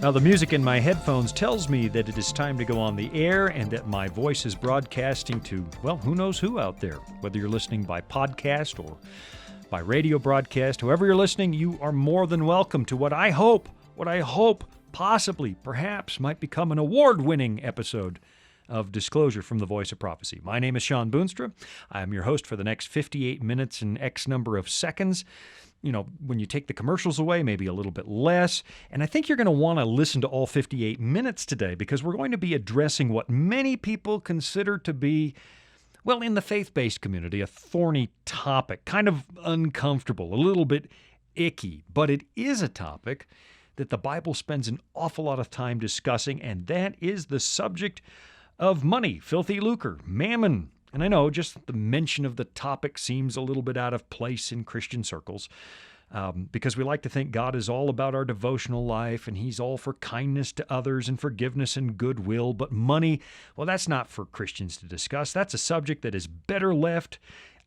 Now, the music in my headphones tells me that it is time to go on the air and that my voice is broadcasting to, well, who knows who out there. Whether you're listening by podcast or by radio broadcast, whoever you're listening, you are more than welcome to what I hope possibly, perhaps, might become an award-winning episode of Disclosure from the Voice of Prophecy. My name is Sean Boonstra. I'm your host for the next 58 minutes and X number of seconds. You know, when you take the commercials away, maybe a little bit less. And I think you're going to want to listen to all 58 minutes today because we're going to be addressing what many people consider to be, well, in the faith-based community, a thorny topic, kind of uncomfortable, a little bit icky. But it is a topic that the Bible spends an awful lot of time discussing, and that is the subject of money, filthy lucre, mammon. And I know just the mention of the topic seems a little bit out of place in Christian circles because we like to think God is all about our devotional life and He's all for kindness to others and forgiveness and goodwill. But money, well, that's not for Christians to discuss. That's a subject that is better left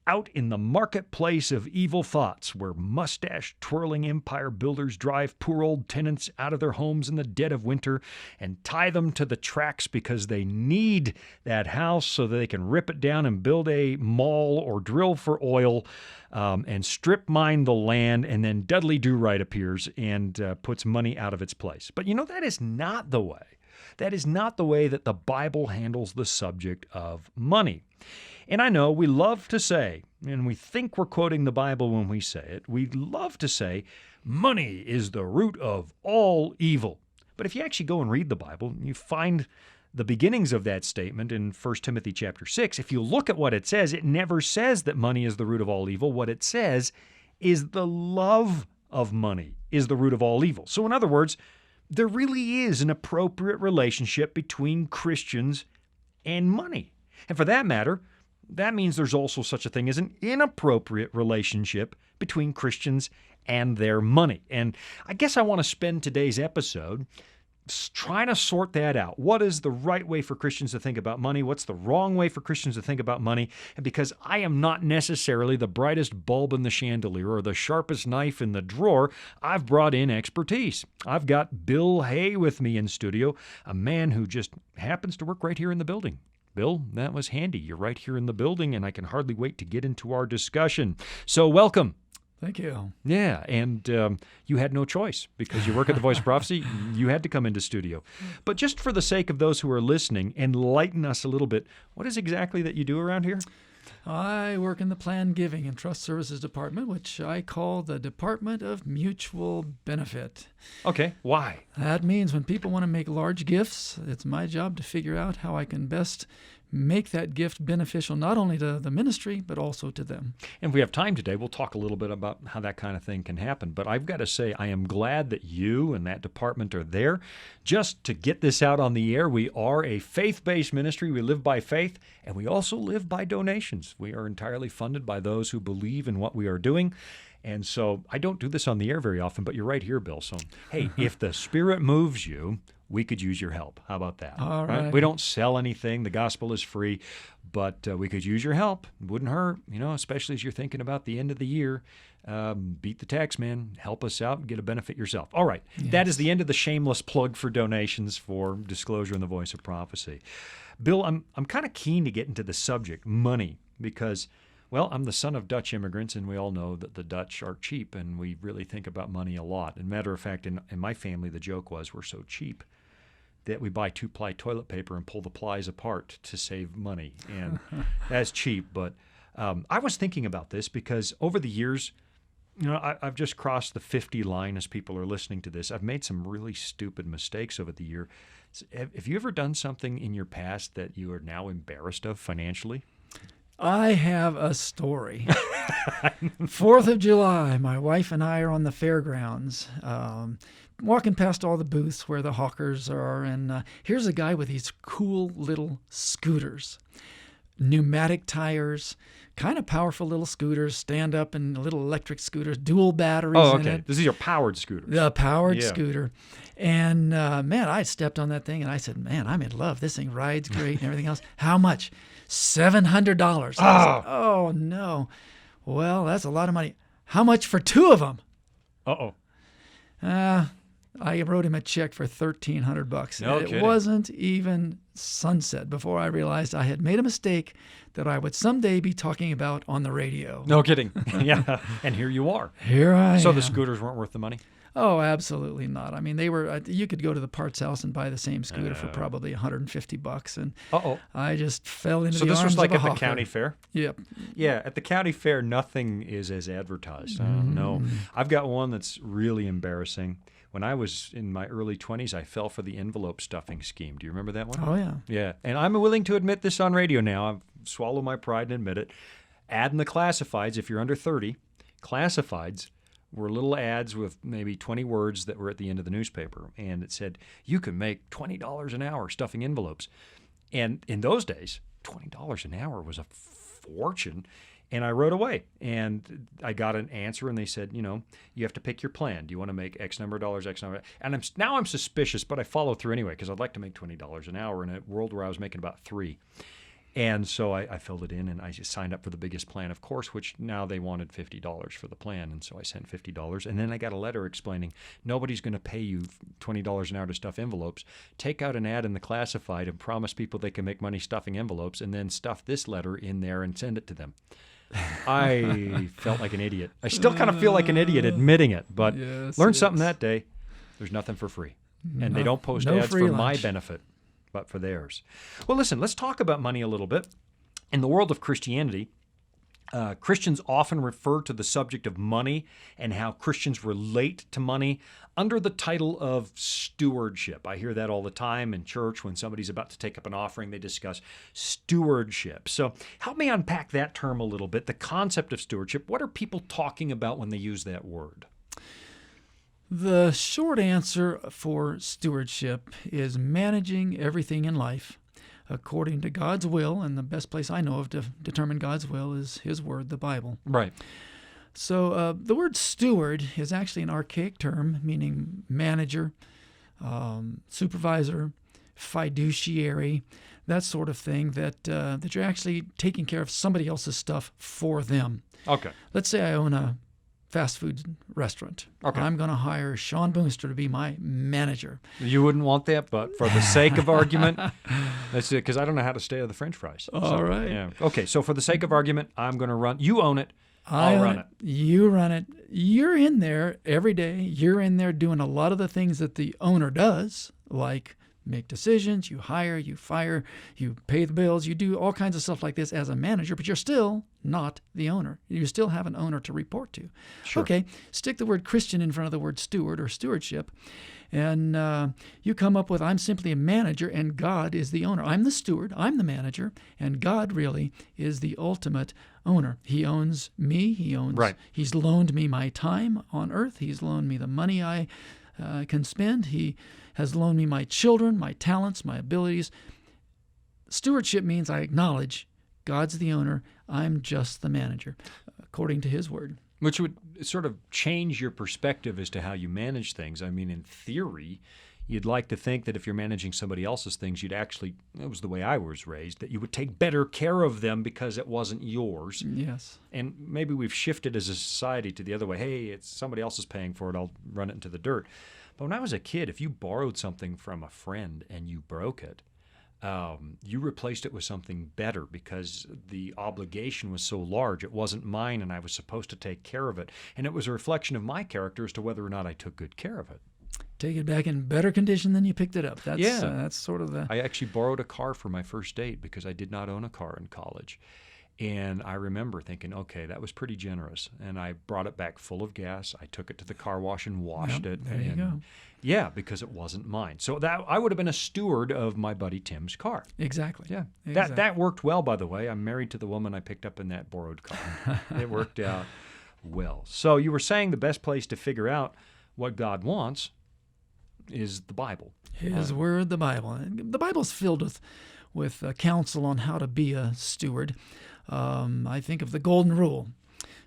out in the marketplace of evil thoughts, where mustache-twirling empire builders drive poor old tenants out of their homes in the dead of winter and tie them to the tracks because they need that house so that they can rip it down and build a mall or drill for oil and strip mine the land, and then Dudley Do-Right appears and puts money out of its place. But you know, that is not the way. That is not the way that the Bible handles the subject of money. And I know we love to say, and we think we're quoting the Bible when we say it, we love to say, money is the root of all evil. But if you actually go and read the Bible, you find the beginnings of that statement in 1 Timothy chapter 6. If you look at what it says, it never says that money is the root of all evil. What it says is the love of money is the root of all evil. So in other words, there really is an appropriate relationship between Christians and money. And for that matter, that means there's also such a thing as an inappropriate relationship between Christians and their money. And I guess I want to spend today's episode trying to sort that out. What is the right way for Christians to think about money? What's the wrong way for Christians to think about money? And because I am not necessarily the brightest bulb in the chandelier or the sharpest knife in the drawer, I've brought in expertise. I've got Bill Hay with me in studio, a man who just happens to work right here in the building. Bill, that was handy. You're right here in the building, and I can hardly wait to get into our discussion. So welcome. Thank you. Yeah, and you had no choice because you work at the Voice of Prophecy. You had to come into studio. But just for the sake of those who are listening, enlighten us a little bit. What is exactly that you do around here? I work in the Plan Giving and Trust Services Department, which I call the Department of Mutual Benefit. Okay, why? That means when people want to make large gifts, it's my job to figure out how I can best make that gift beneficial not only to the ministry, but also to them. And if we have time today, we'll talk a little bit about how that kind of thing can happen. But I've got to say, I am glad that you and that department are there. Just to get this out on the air, we are a faith-based ministry. We live by faith, and we also live by donations. We are entirely funded by those who believe in what we are doing. And so I don't do this on the air very often, but you're right here, Bill. So, hey, if the Spirit moves you, we could use your help. How about that? All right. We don't sell anything. The gospel is free, but we could use your help. It wouldn't hurt, especially as you're thinking about the end of the year. Beat the tax, man. Help us out and get a benefit yourself. All right. Yes. That is the end of the shameless plug for donations for Disclosure in the Voice of Prophecy. Bill, I'm kind of keen to get into the subject, money, because, well, I'm the son of Dutch immigrants, and we all know that the Dutch are cheap, and we really think about money a lot. And matter of fact, in my family, the joke was we're so cheap that we buy 2-ply toilet paper and pull the plies apart to save money. And that's cheap. But I was thinking about this because over the years, I've just crossed the 50 line as people are listening to this. I've made some really stupid mistakes over the year. Have you ever done something in your past that you are now embarrassed of financially? I have a story. 4th of July, my wife and I are on the fairgrounds, walking past all the booths where the hawkers are, and here's a guy with these cool little scooters, pneumatic tires, kind of powerful little scooters, stand-up and little electric scooters, dual batteries in it. This is your powered scooter. The powered scooter. And, man, I stepped on that thing, and I said, man, I'm in love. This thing rides great and everything else. How much? $700. I was like, oh, no. Well, that's a lot of money. How much for 2 of them? Uh-oh. I wrote him a check for $1,300. No It kidding. wasn't even sunset before I realized I had made a mistake that I would someday be talking about on the radio. No kidding. Yeah. And here you are. Here I So am. the scooters weren't worth the money? Oh, absolutely not. I mean, they were. You could go to the parts house and buy the same scooter for probably $150, and Uh-oh. I just fell into So the this arms was like of a at the hawker. county fair? Yep. Yeah, at the county fair, nothing is as advertised. I don't know. I've got one that's really embarrassing. When I was in my early 20s, I fell for the envelope stuffing scheme. Do you remember that one? Oh yeah. Yeah, and I'm willing to admit this on radio now. I've swallowed my pride and admit it. Ad in the classifieds, if you're under 30, classifieds were little ads with maybe 20 words that were at the end of the newspaper. And it said, you can make $20 an hour stuffing envelopes. And in those days, $20 an hour was a fortune. And I wrote away, and I got an answer, and they said, you have to pick your plan. Do you want to make X number of dollars, X number? And now I'm suspicious, but I follow through anyway because I'd like to make $20 an hour in a world where I was making about $3. And so I filled it in, and I just signed up for the biggest plan, of course, which now they wanted $50 for the plan. And so I sent $50. And then I got a letter explaining nobody's going to pay you $20 an hour to stuff envelopes. Take out an ad in the classified and promise people they can make money stuffing envelopes, and then stuff this letter in there and send it to them. I felt like an idiot. I still kind of feel like an idiot admitting it, but Yes, learned something yes. that day. There's nothing for free. And they don't post no ads for free my lunch. benefit, but for theirs. Well, listen, let's talk about money a little bit. In the world of Christianity, Christians often refer to the subject of money and how Christians relate to money under the title of stewardship. I hear that all the time in church when somebody's about to take up an offering, they discuss stewardship. So help me unpack that term a little bit, the concept of stewardship. What are people talking about when they use that word? The short answer for stewardship is managing everything in life according to God's will, and the best place I know of to determine God's will is His Word, the Bible. Right. So the word steward is actually an archaic term meaning manager, supervisor, fiduciary, that sort of thing, that you're actually taking care of somebody else's stuff for them. Okay. Let's say I own a fast food restaurant. Okay. I'm going to hire Sean Boonster to be my manager. You wouldn't want that, but for the sake of argument, that's it, because I don't know how to stay out of the French fries. All right. Yeah. Okay, so for the sake of argument, I'm going to run. You own it. I I'll own run it. You run it. You're in there every day. You're in there doing a lot of the things that the owner does, like make decisions, you hire, you fire, you pay the bills, you do all kinds of stuff like this as a manager, but you're still not the owner. You still have an owner to report to. Sure. Okay, stick the word Christian in front of the word steward or stewardship, and you come up with, I'm simply a manager and God is the owner. I'm the steward, I'm the manager, and God really is the ultimate owner. He owns me. Right. He's loaned me my time on earth. He's loaned me the money I can spend. He has loaned me my children, my talents, my abilities. Stewardship means I acknowledge God's the owner. I'm just the manager, according to His Word. Which would sort of change your perspective as to how you manage things. I mean, in theory, you'd like to think that if you're managing somebody else's things, you'd actually, that was the way I was raised, that you would take better care of them because it wasn't yours. Yes. And maybe we've shifted as a society to the other way. Hey, it's somebody else is paying for it. I'll run it into the dirt. But when I was a kid, if you borrowed something from a friend and you broke it, you replaced it with something better because the obligation was so large. It wasn't mine, and I was supposed to take care of it. And it was a reflection of my character as to whether or not I took good care of it. Take it back in better condition than you picked it up. That's, Yeah. That's sort of the... I actually borrowed a car for my first date because I did not own a car in college. And I remember thinking, okay, that was pretty generous. And I brought it back full of gas. I took it to the car wash and washed it. There you and, go. Yeah, because it wasn't mine. So that I would have been a steward of my buddy Tim's car. Exactly. Yeah, Exactly. that worked well, by the way. I'm married to the woman I picked up in that borrowed car. It worked out well. So you were saying the best place to figure out what God wants is the Bible. His Word, the Bible. And the Bible's filled with counsel on how to be a steward. I think of the Golden Rule.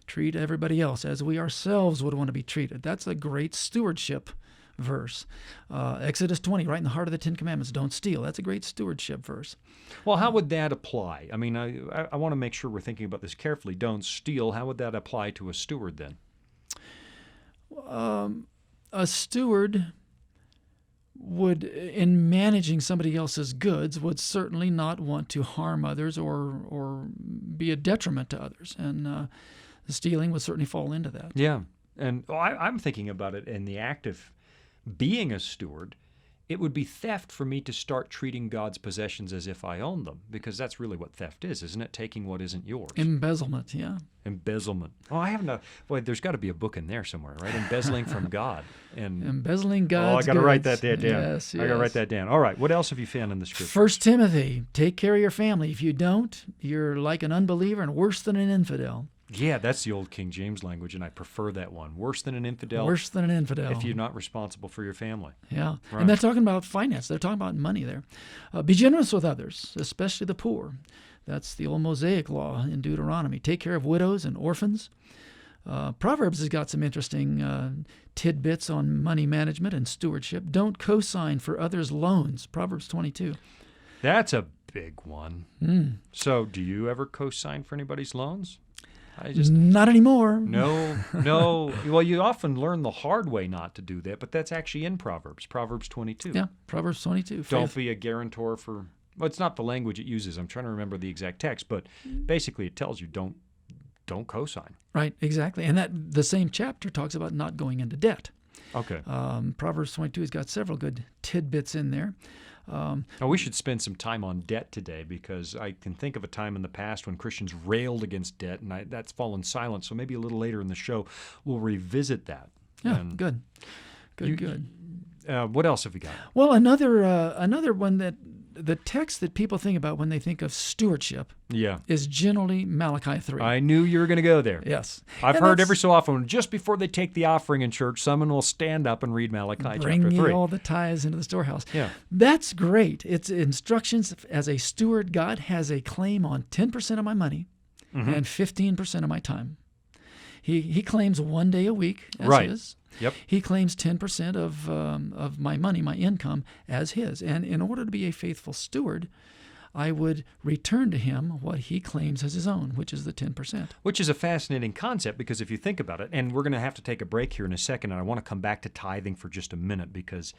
Treat everybody else as we ourselves would want to be treated. That's a great stewardship verse. Exodus 20, right in the heart of the Ten Commandments, don't steal. That's a great stewardship verse. Well, how would that apply? I mean, I want to make sure we're thinking about this carefully. Don't steal. How would that apply to a steward then? A steward in managing somebody else's goods, would certainly not want to harm others or be a detriment to others. And the stealing would certainly fall into that. Yeah. And I'm thinking about it in the act of being a steward. It would be theft for me to start treating God's possessions as if I own them, because that's really what theft is, isn't it? Taking what isn't yours. Embezzlement, yeah. Embezzlement. Oh, I have no. Boy, there's got to be a book in there somewhere, right? Embezzling from God. And embezzling God's I got to write that goods. down. Yes, I got to write that down. All right. What else have you found in the Scripture? 1 Timothy, take care of your family. If you don't, you're like an unbeliever and worse than an infidel. Yeah, that's the old King James language, and I prefer that one. Worse than an infidel. Worse than an infidel. If you're not responsible for your family. Yeah. Right. And they're talking about finance. They're talking about money there. Be generous with others, especially the poor. That's the old Mosaic law in Deuteronomy. Take care of widows and orphans. Proverbs has got some interesting tidbits on money management and stewardship. Don't co-sign for others' loans. Proverbs 22. That's a big one. So do you ever co-sign for anybody's loans? Not anymore. No. Well, you often learn the hard way not to do that, but that's actually in Proverbs 22. Yeah, Proverbs 22. Don't be a guarantor for, well, it's not the language it uses. I'm trying to remember the exact text, but basically it tells you don't co-sign. Right, exactly. And that the same chapter talks about not going into debt. Okay. Proverbs 22 has got several good tidbits in there. Now, we should spend some time on debt today, because I can think of a time in the past when Christians railed against debt, and that's fallen silent. So maybe a little later in the show, we'll revisit that. Yeah, and good. What else have we got? Well, another one that the text that people think about when they think of stewardship is generally Malachi 3. I knew you were going to go there. Yes. I've heard every so often, just before they take the offering in church, someone will stand up and read Malachi chapter 3. Bring ye all the tithes into the storehouse. Yeah. That's great. It's instructions. As a steward, God has a claim on 10% of my money and 15% of my time. He claims 1 day a week as his. Yep. He claims 10% of my money, my income, as his. And in order to be a faithful steward, I would return to him what he claims as his own, which is the 10%. Which is a fascinating concept, because if you think about it, and we're going to have to take a break here in a second, and I want to come back to tithing for just a minute, because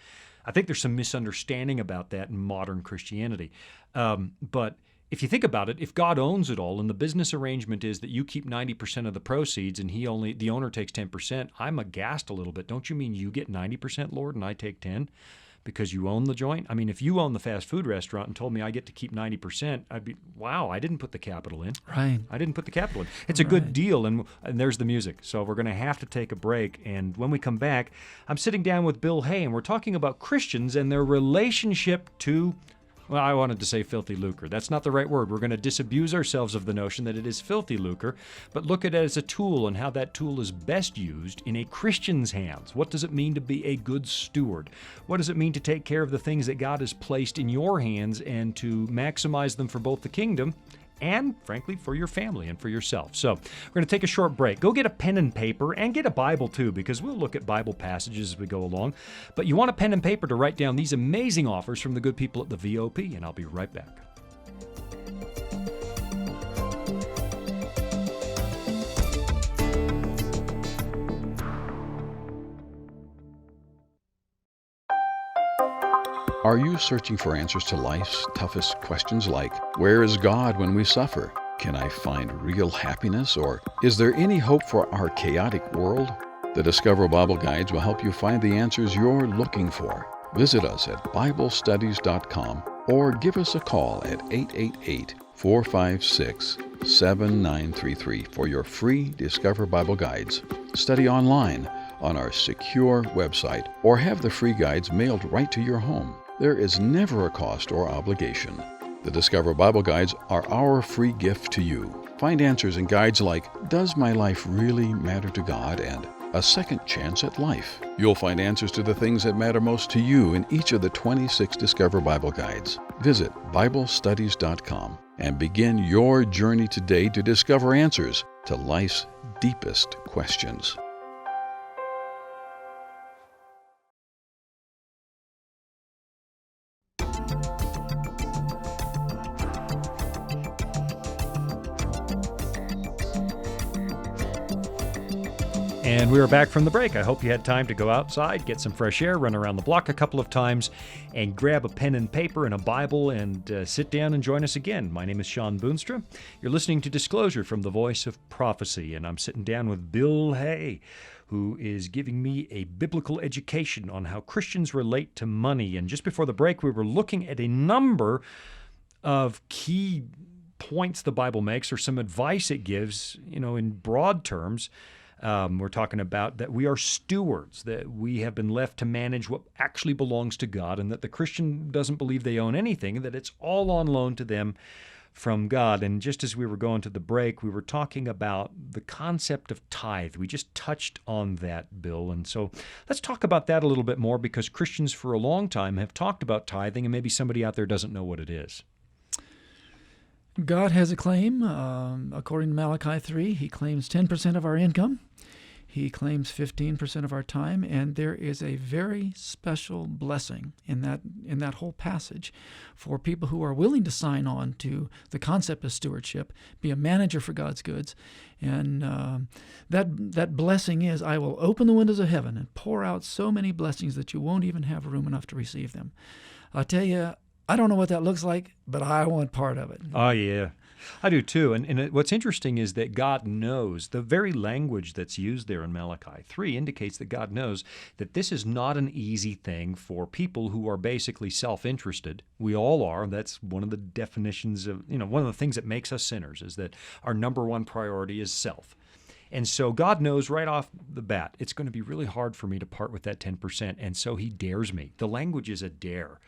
I think there's some misunderstanding about that in modern Christianity. But if you think about it, if God owns it all and the business arrangement is that you keep 90% of the proceeds and the owner takes 10%, I'm aghast a little bit. Don't you mean you get 90%, Lord, and I take 10%? Because you own the joint? I mean, if you own the fast food restaurant and told me I get to keep 90%, I'd be, wow, I didn't put the capital in. Right. I didn't put the capital in. It's a good deal, and there's the music. So we're going to have to take a break, and when we come back, I'm sitting down with Bill Hay, and we're talking about Christians and their relationship to, well, I wanted to say filthy lucre. That's not the right word. We're going to disabuse ourselves of the notion that it is filthy lucre, but look at it as a tool and how that tool is best used in a Christian's hands. What does it mean to be a good steward? What does it mean to take care of the things that God has placed in your hands and to maximize them for both the kingdom and, frankly, for your family and for yourself? So we're going to take a short break. Go get a pen and paper, and get a Bible too, because we'll look at Bible passages as we go along. But you want a pen and paper to write down these amazing offers from the good people at the VOP, and I'll be right back. Are you searching for answers to life's toughest questions like, where is God when we suffer? Can I find real happiness? Or is there any hope for our chaotic world? The Discover Bible Guides will help you find the answers you're looking for. Visit us at BibleStudies.com or give us a call at 888-456-7933 for your free Discover Bible Guides. Study online on our secure website or have the free guides mailed right to your home. There is never a cost or obligation. The Discover Bible Guides are our free gift to you. Find answers in guides like, Does My Life Really Matter to God? And A Second Chance at Life. You'll find answers to the things that matter most to you in each of the 26 Discover Bible Guides. Visit BibleStudies.com and begin your journey today to discover answers to life's deepest questions. And we are back from the break. I hope you had time to go outside, get some fresh air, run around the block a couple of times, and grab a pen and paper and a Bible and sit down and join us again. My name is Sean Boonstra. You're listening to Disclosure from the Voice of Prophecy, and I'm sitting down with Bill Hay, who is giving me a biblical education on how Christians relate to money. And just before the break, we were looking at a number of key points the Bible makes, or some advice it gives, in broad terms. We're talking about that we are stewards, that we have been left to manage what actually belongs to God, and that the Christian doesn't believe they own anything, that it's all on loan to them from God. And just as we were going to the break, we were talking about the concept of tithe. We just touched on that, Bill. And so let's talk about that a little bit more, because Christians for a long time have talked about tithing, and maybe somebody out there doesn't know what it is. God has a claim. According to Malachi 3, he claims 10% of our income. He claims 15% of our time, and there is a very special blessing in that whole passage for people who are willing to sign on to the concept of stewardship, be a manager for God's goods. And that blessing is, I will open the windows of heaven and pour out so many blessings that you won't even have room enough to receive them. I'll tell you, I don't know what that looks like, but I want part of it. Oh, yeah. I do too. And what's interesting is that God knows, the very language that's used there in Malachi 3 indicates that God knows that this is not an easy thing for people who are basically self-interested. We all are. That's one of the definitions of, one of the things that makes us sinners, is that our number one priority is self. And so God knows right off the bat, it's going to be really hard for me to part with that 10%. And so he dares me. The language is a dare.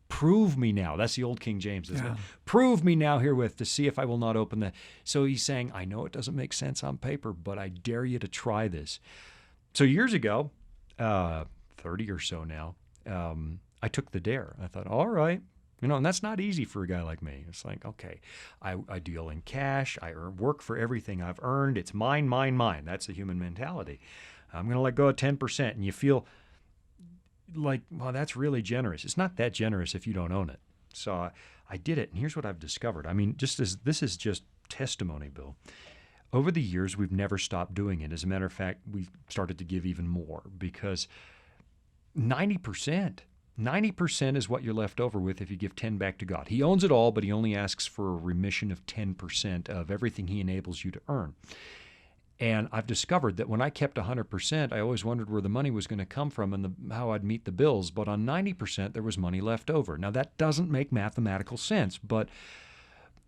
Prove me now. That's the old King James, isn't it? Prove me now herewith to see if I will not open the... So he's saying, I know it doesn't make sense on paper, but I dare you to try this. So years ago, 30 or so now, I took the dare. I thought, all right. And that's not easy for a guy like me. It's like, okay, I deal in cash. I work for everything I've earned. It's mine, mine, mine. That's the human mentality. I'm going to let go of 10%. And you feel like, well, that's really generous. It's not that generous if you don't own it. So I did it, and here's what I've discovered. I mean, this is just testimony, Bill. Over the years, we've never stopped doing it. As a matter of fact, we started to give even more, because 90% is what you're left over with if you give 10 back to God. He owns it all, but he only asks for a remission of 10% of everything he enables you to earn. And I've discovered that when I kept 100%, I always wondered where the money was going to come from and how I'd meet the bills. But on 90%, there was money left over. Now, that doesn't make mathematical sense, but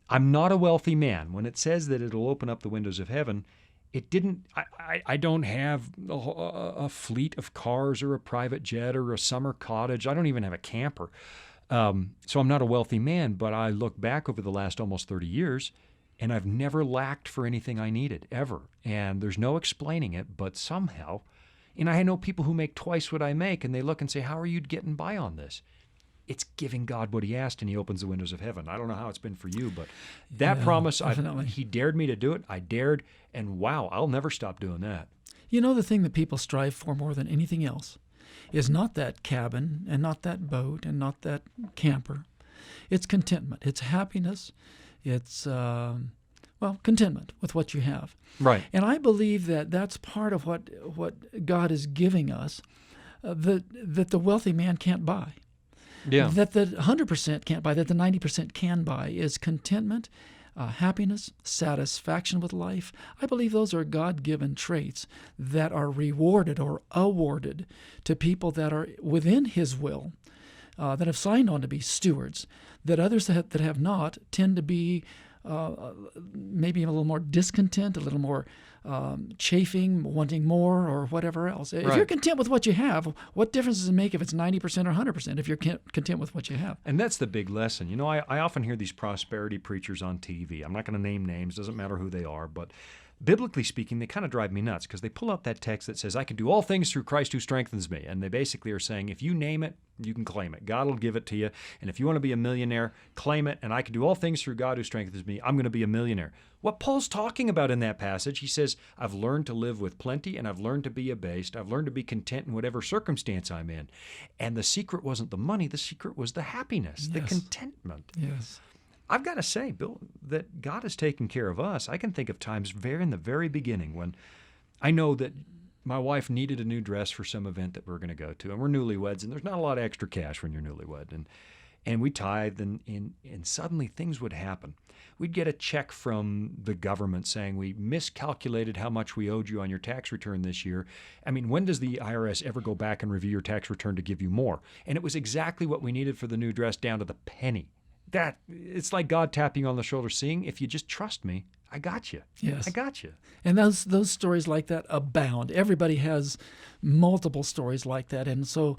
I'm not a wealthy man. When it says that it'll open up the windows of heaven, it didn't. I don't have a fleet of cars or a private jet or a summer cottage. I don't even have a camper. So I'm not a wealthy man, but I look back over the last almost 30 years, and I've never lacked for anything I needed, ever. And there's no explaining it, but somehow, I know people who make twice what I make, and they look and say, how are you getting by on this? It's giving God what he asked, and he opens the windows of heaven. I don't know how it's been for you, but that promise, he dared me to do it. I dared, and wow, I'll never stop doing that. The thing that people strive for more than anything else is not that cabin, and not that boat, and not that camper. It's contentment. It's happiness. It's, contentment with what you have. Right. And I believe that that's part of what God is giving us, that the wealthy man can't buy. Yeah. That the 100% can't buy, that the 90% can buy, is contentment, happiness, satisfaction with life. I believe those are God-given traits that are rewarded or awarded to people that are within his will, that have signed on to be stewards, that others that have not tend to be maybe a little more discontent, a little more chafing, wanting more, or whatever else. If you're content with what you have, what difference does it make if it's 90% or 100% if you're content with what you have? And that's the big lesson. I often hear these prosperity preachers on TV. I'm not going to name names, doesn't matter who they are, but biblically speaking, they kind of drive me nuts, because they pull out that text that says, I can do all things through Christ who strengthens me. And they basically are saying, if you name it, you can claim it. God will give it to you. And if you want to be a millionaire, claim it. And I can do all things through God who strengthens me. I'm going to be a millionaire. What Paul's talking about in that passage, he says, I've learned to live with plenty, and I've learned to be abased. I've learned to be content in whatever circumstance I'm in. And the secret wasn't the money. The secret was the happiness, the contentment. Yes. I've got to say, Bill, that God has taken care of us. I can think of times in the very beginning when I know that my wife needed a new dress for some event that we're going to go to, and we're newlyweds, and there's not a lot of extra cash when you're newlywed, and we tithed, and suddenly things would happen. We'd get a check from the government saying we miscalculated how much we owed you on your tax return this year. I mean, when does the IRS ever go back and review your tax return to give you more? And it was exactly what we needed for the new dress, down to the penny. It's like God tapping you on the shoulder, saying, if you just trust me, I got you. Yes. I got you. And those stories like that abound. Everybody has multiple stories like that. And so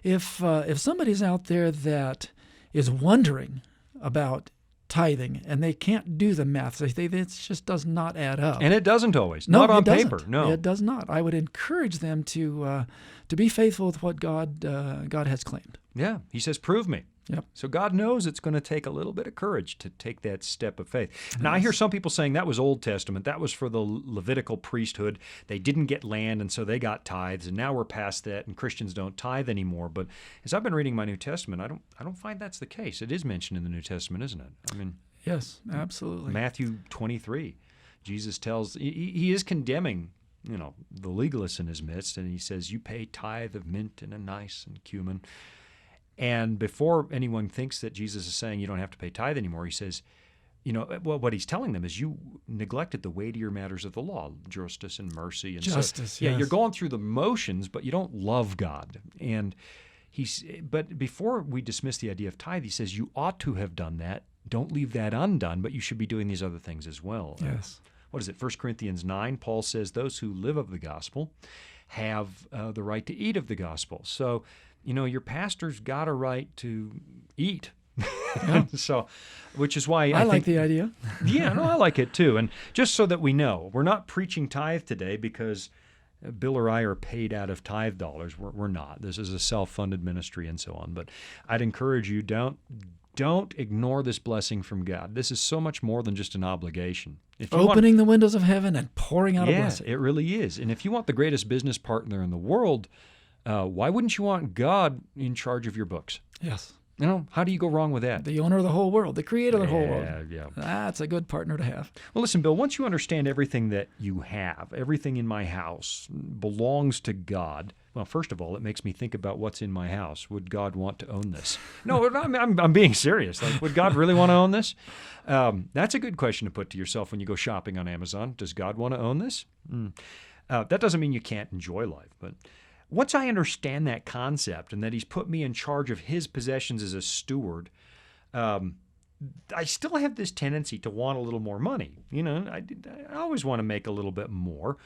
if somebody's out there that is wondering about tithing and they can't do the math, they think it just does not add up. And it doesn't always. No, not on it doesn't. paper. No, it does not. I would encourage them to be faithful with what God has claimed. Yeah. He says, prove me. Yep. So God knows it's going to take a little bit of courage to take that step of faith. Now, I hear some people saying that was Old Testament. That was for the Levitical priesthood. They didn't get land, and so they got tithes, and now we're past that, and Christians don't tithe anymore. But as I've been reading my New Testament, I don't find that's the case. It is mentioned in the New Testament, isn't it? I mean, yes, absolutely. Matthew 23, Jesus tells, he is condemning, the legalists in his midst, and he says, you pay tithe of mint and anise and cumin. And before anyone thinks that Jesus is saying you don't have to pay tithe anymore, he says, what he's telling them is you neglected the weightier matters of the law, justice and mercy. And justice, so, yeah, yes. You're going through the motions, but you don't love God. And but before we dismiss the idea of tithe, he says you ought to have done that. Don't leave that undone, but you should be doing these other things as well. Yes. What is it? 1 Corinthians 9, Paul says those who live of the gospel have the right to eat of the gospel. So, your pastor's got a right to eat. Yeah. So, which is why I like the idea. Yeah, no, I like it too. And just so that we know, we're not preaching tithe today because Bill or I are paid out of tithe dollars. We're not. This is a self-funded ministry and so on. But I'd encourage you, don't ignore this blessing from God. This is so much more than just an obligation. Opening the windows of heaven and pouring out a blessing. Yeah, it really is. And if you want the greatest business partner in the world, why wouldn't you want God in charge of your books? Yes. How do you go wrong with that? The owner of the whole world, the creator of the whole world. Yeah. That's a good partner to have. Well, listen, Bill, once you understand everything that you have, everything in my house belongs to God. Well, first of all, it makes me think about what's in my house. Would God want to own this? No, I'm being serious. Like, would God really want to own this? That's a good question to put to yourself when you go shopping on Amazon. Does God want to own this? That doesn't mean you can't enjoy life, but once I understand that concept and that he's put me in charge of his possessions as a steward, I still have this tendency to want a little more money. I always want to make a little bit more.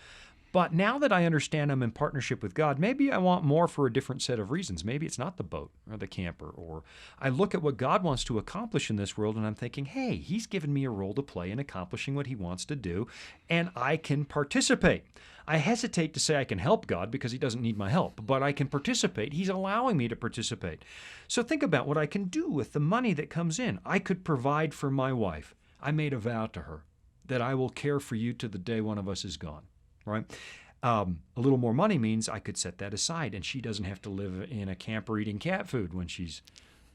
But now that I understand I'm in partnership with God, maybe I want more for a different set of reasons. Maybe it's not the boat or the camper, or I look at what God wants to accomplish in this world and I'm thinking, hey, he's given me a role to play in accomplishing what he wants to do, and I can participate. I hesitate to say I can help God because he doesn't need my help, but I can participate. He's allowing me to participate. So think about what I can do with the money that comes in. I could provide for my wife. I made a vow to her that I will care for you to the day one of us is gone. Right? A little more money means I could set that aside and she doesn't have to live in a camper eating cat food when she's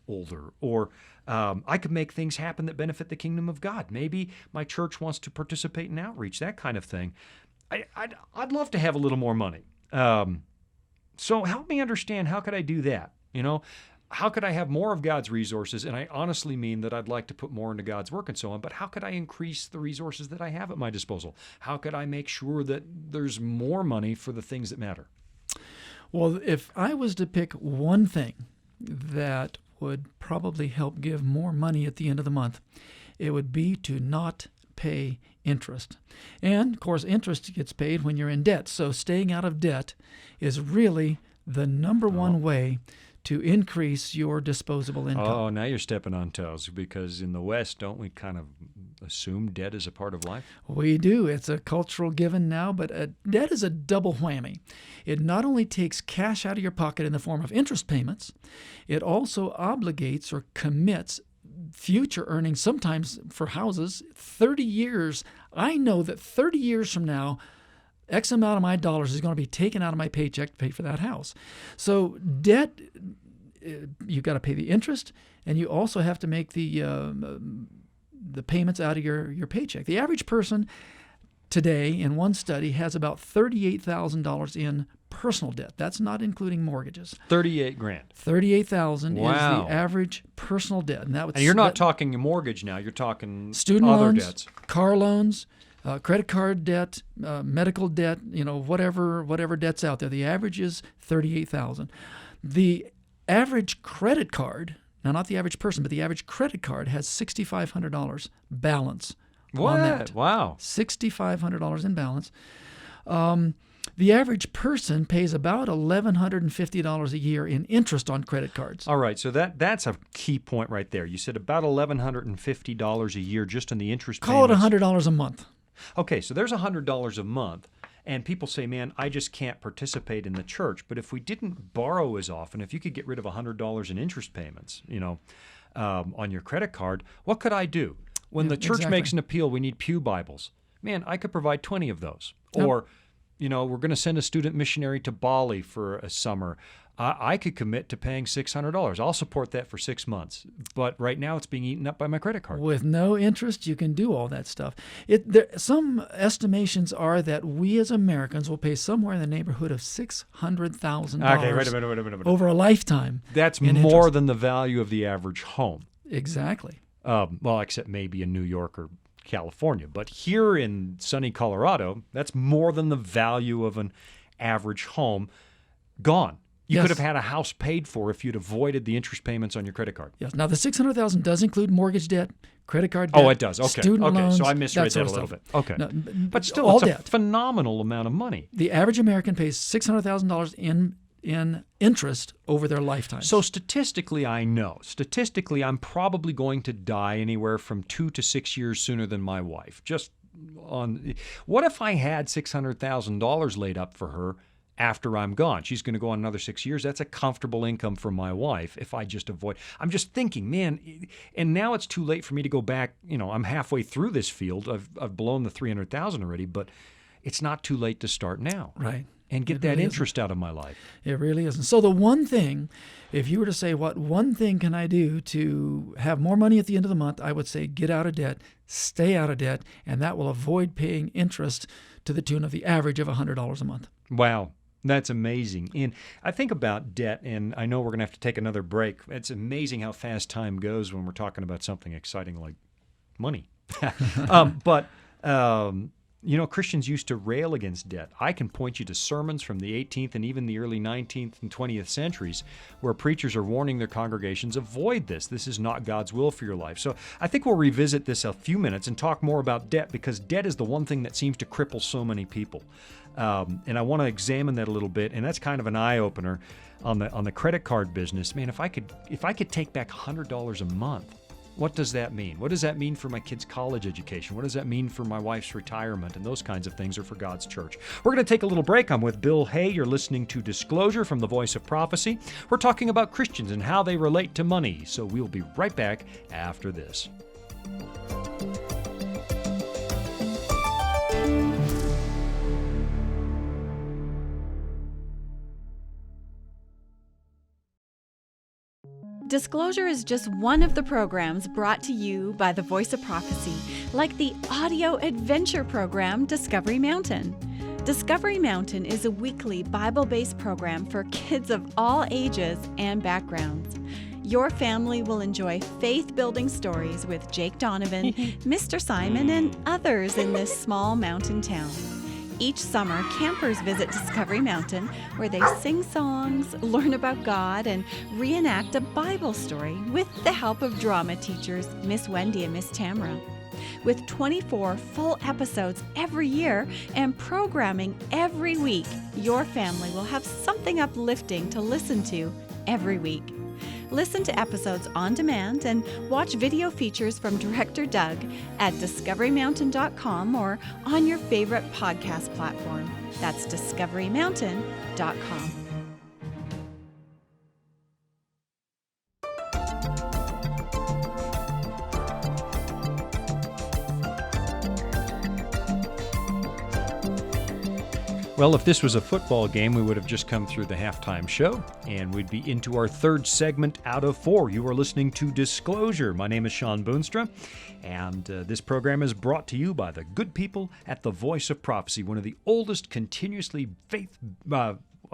older. Or I could make things happen that benefit the kingdom of God. Maybe my church wants to participate in outreach, that kind of thing. I'd love to have a little more money. So help me understand, how could I do that? How could I have more of God's resources? And I honestly mean that I'd like to put more into God's work and so on, but how could I increase the resources that I have at my disposal? How could I make sure that there's more money for the things that matter? Well, if I was to pick one thing that would probably help give more money at the end of the month, it would be to not pay interest. And, of course, interest gets paid when you're in debt. So staying out of debt is really the number one way to increase your disposable income. Oh, now you're stepping on toes, because in the West, don't we kind of assume debt is a part of life? We do. It's a cultural given now, but debt is a double whammy. It not only takes cash out of your pocket in the form of interest payments, it also obligates or commits future earnings, sometimes for houses, 30 years. I know that 30 years from now, X amount of my dollars is going to be taken out of my paycheck to pay for that house. So debt, you've got to pay the interest, and you also have to make the payments out of your paycheck. The average person today, in one study, has about $38,000 in personal debt. That's not including mortgages. 38 grand. 38,000 Wow. is the average personal debt, and And you're not talking a mortgage now. You're talking student other loans, debts. car loans, credit card debt, medical debt. Whatever debt's out there. The average is 38,000. The average credit card, now not the average person, but the average credit card has $6,500 balance. What? On that. Wow. $6,500 in balance. The average person pays about $1,150 a year in interest on credit cards. All right, so that's a key point right there. You said about $1,150 a year just in the interest Call payments. it $100 a month. Okay, so there's $100 a month, and people say, man, I just can't participate in the church. But if we didn't borrow as often, if you could get rid of $100 in interest payments, on your credit card, what could I do? When the church makes an appeal, we need pew Bibles. Man, I could provide 20 of those. Yep. Or, we're going to send a student missionary to Bali for a summer. I could commit to paying $600. I'll support that for 6 months. But right now it's being eaten up by my credit card. With no interest, you can do all that stuff. Some estimations are that we as Americans will pay somewhere in the neighborhood of $600,000 Okay, wait a minute. over a lifetime. That's in more interest. than the value of the average home. Exactly. Well, except maybe in New York or California. But here in sunny Colorado, that's more than the value of an average home gone. You could have had a house paid for if you'd avoided the interest payments on your credit card. Yes. Now, the $600,000 does include mortgage debt, credit card debt. Oh, it does. Okay. Student Okay. loans, So I misread that a little stuff. bit. Okay. No, but still, all it's a debt. phenomenal amount of money. The average American pays $600,000 in interest over their lifetime. So statistically, I'm probably going to die anywhere from 2 to 6 years sooner than my wife. What if I had $600,000 laid up for her after I'm gone? She's going to go on another 6 years. That's a comfortable income for my wife if I just avoid. I'm just thinking, man, and now it's too late for me to go back. I'm halfway through this field. I've blown the $300,000 already, but it's not too late to start now. Right. And get that interest out of my life. It really isn't. So the one thing, if you were to say, what one thing can I do to have more money at the end of the month, I would say get out of debt, stay out of debt, and that will avoid paying interest to the tune of the average of $100 a month. Wow. That's amazing. And I think about debt, and I know we're going to have to take another break. It's amazing how fast time goes when we're talking about something exciting like money. Christians used to rail against debt. I can point you to sermons from the 18th and even the early 19th and 20th centuries where preachers are warning their congregations, avoid this. This is not God's will for your life. So I think we'll revisit this a few minutes and talk more about debt, because debt is the one thing that seems to cripple so many people. And I want to examine that a little bit, and that's kind of an eye-opener on the credit card business. Man, if I could take back $100 a month, what does that mean? What does that mean for my kids' college education? What does that mean for my wife's retirement? And those kinds of things are for God's church. We're going to take a little break. I'm with Bill Hay. You're listening to Disclosure from the Voice of Prophecy. We're talking about Christians and how they relate to money. So we'll be right back after this. Disclosure is just one of the programs brought to you by the Voice of Prophecy, like the audio adventure program Discovery Mountain. Discovery Mountain is a weekly Bible-based program for kids of all ages and backgrounds. Your family will enjoy faith-building stories with Jake Donovan, Mr. Simon, and others in this small mountain town. Each summer, campers visit Discovery Mountain, where they sing songs, learn about God, and reenact a Bible story with the help of drama teachers Miss Wendy and Miss Tamara. With 24 full episodes every year and programming every week, your family will have something uplifting to listen to every week. Listen to episodes on demand and watch video features from Director Doug at discoverymountain.com or on your favorite podcast platform. That's discoverymountain.com. Well, if this was a football game, we would have just come through the halftime show, and we'd be into our third segment out of 4. You are listening to Disclosure. My name is Sean Boonstra, and this program is brought to you by the good people at the Voice of Prophecy, one of the oldest continuously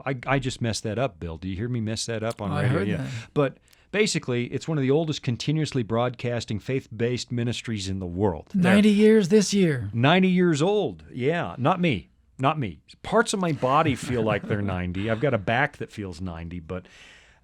I just messed that up, Bill. Do you hear me mess that up on radio? I heard that. But basically, it's one of the oldest continuously broadcasting faith-based ministries in the world. 90 years this year. 90 years old. Yeah, not me. Not me. Parts of my body feel like they're 90. I've got a back that feels 90, but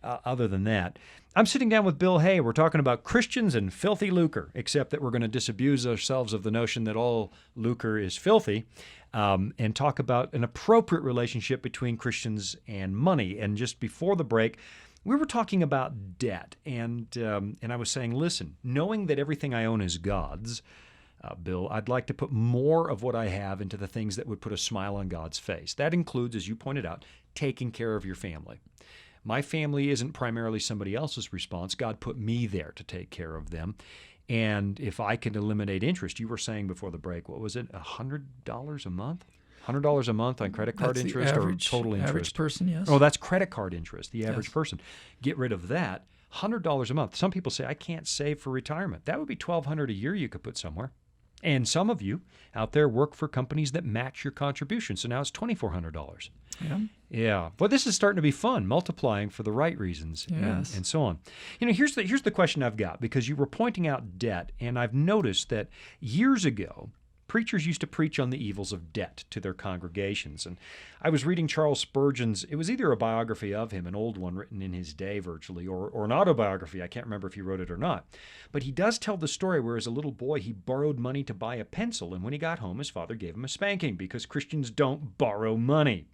other than that, I'm sitting down with Bill Hay. We're talking about Christians and filthy lucre, except that we're going to disabuse ourselves of the notion that all lucre is filthy, and talk about an appropriate relationship between Christians and money. And just before the break, we were talking about debt, and I was saying, listen, knowing that everything I own is God's, Bill, I'd like to put more of what I have into the things that would put a smile on God's face. That includes, as you pointed out, taking care of your family. My family isn't primarily somebody else's response. God put me there to take care of them. And if I can eliminate interest, you were saying before the break, what was it, $100 a month? $100 a month on credit card interest or total interest? Average person, yes. Oh, that's credit card interest, the average person. Get rid of that. $100 a month. Some people say, I can't save for retirement. That would be $1,200 a year you could put somewhere. And some of you out there work for companies that match your contribution. So now it's $2,400. Yeah. Yeah. But this is starting to be fun, multiplying for the right reasons Yes. and so on. You know, here's the question I've got, because you were pointing out debt, and I've noticed that years ago, preachers used to preach on the evils of debt to their congregations. And I was reading Charles Spurgeon's, it was either a biography of him, an old one written in his day virtually, or an autobiography. I can't remember if he wrote it or not. But he does tell the story where as a little boy he borrowed money to buy a pencil, and when he got home his father gave him a spanking because Christians don't borrow money.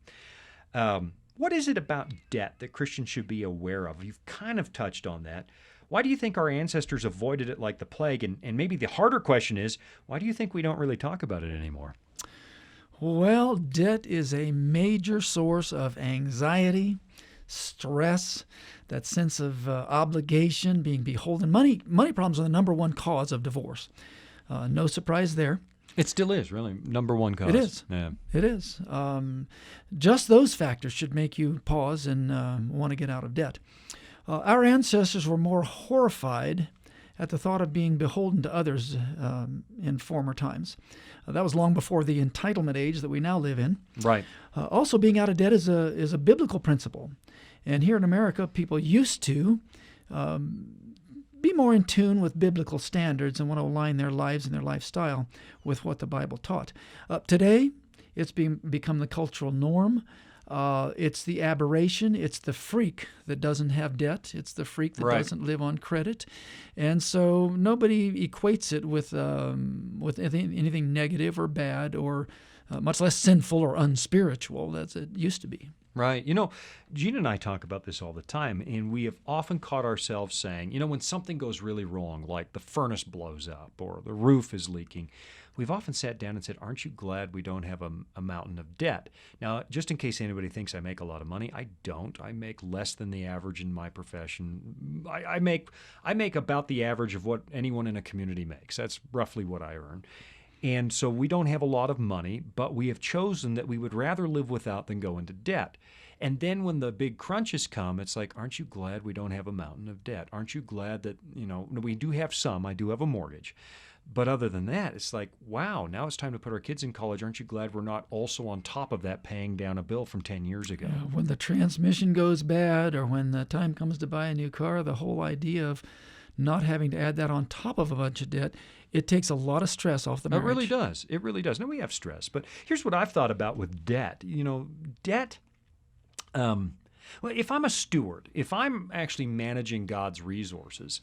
What is it about debt that Christians should be aware of? You've kind of touched on that. Why do you think our ancestors avoided it like the plague? And maybe the harder question is, why do you think we don't really talk about it anymore? Well, debt is a major source of anxiety, stress, that sense of obligation, being beholden. Money problems are the number one cause of divorce. No surprise there. It still is, really, number one cause. It is. Yeah. It is. Just those factors should make you pause and want to get out of debt. Our ancestors were more horrified at the thought of being beholden to others in former times. That was long before the entitlement age that we now live in. Right. Also, being out of debt is a biblical principle. And here in America, people used to be more in tune with biblical standards and want to align their lives and their lifestyle with what the Bible taught. Today, it's become the cultural norm. It's the aberration. It's the freak that doesn't have debt. It's the freak that doesn't live on credit. And so nobody equates it with anything negative or bad or much less sinful or unspiritual as it used to be. Right. You know, Gene and I talk about this all the time, and we have often caught ourselves saying, you know, when something goes really wrong, like the furnace blows up or the roof is leaking, we've often sat down and said, aren't you glad we don't have a mountain of debt? Now, just in case anybody thinks I make a lot of money, I don't. I make less than the average in my profession. I make about the average of what anyone in a community makes. That's roughly what I earn. And so we don't have a lot of money, but we have chosen that we would rather live without than go into debt. And then when the big crunches come, it's like, aren't you glad we don't have a mountain of debt? Aren't you glad that, you know, we do have some, I do have a mortgage. But other than that, it's like, wow, now it's time to put our kids in college. Aren't you glad we're not also on top of that paying down a bill from 10 years ago? When the transmission goes bad or when the time comes to buy a new car, the whole idea of not having to add that on top of a bunch of debt, it takes a lot of stress off the marriage. It really does. It really does. Now, we have stress. But here's what I've thought about with debt. You know, debt, well, if I'm a steward, if I'm actually managing God's resources,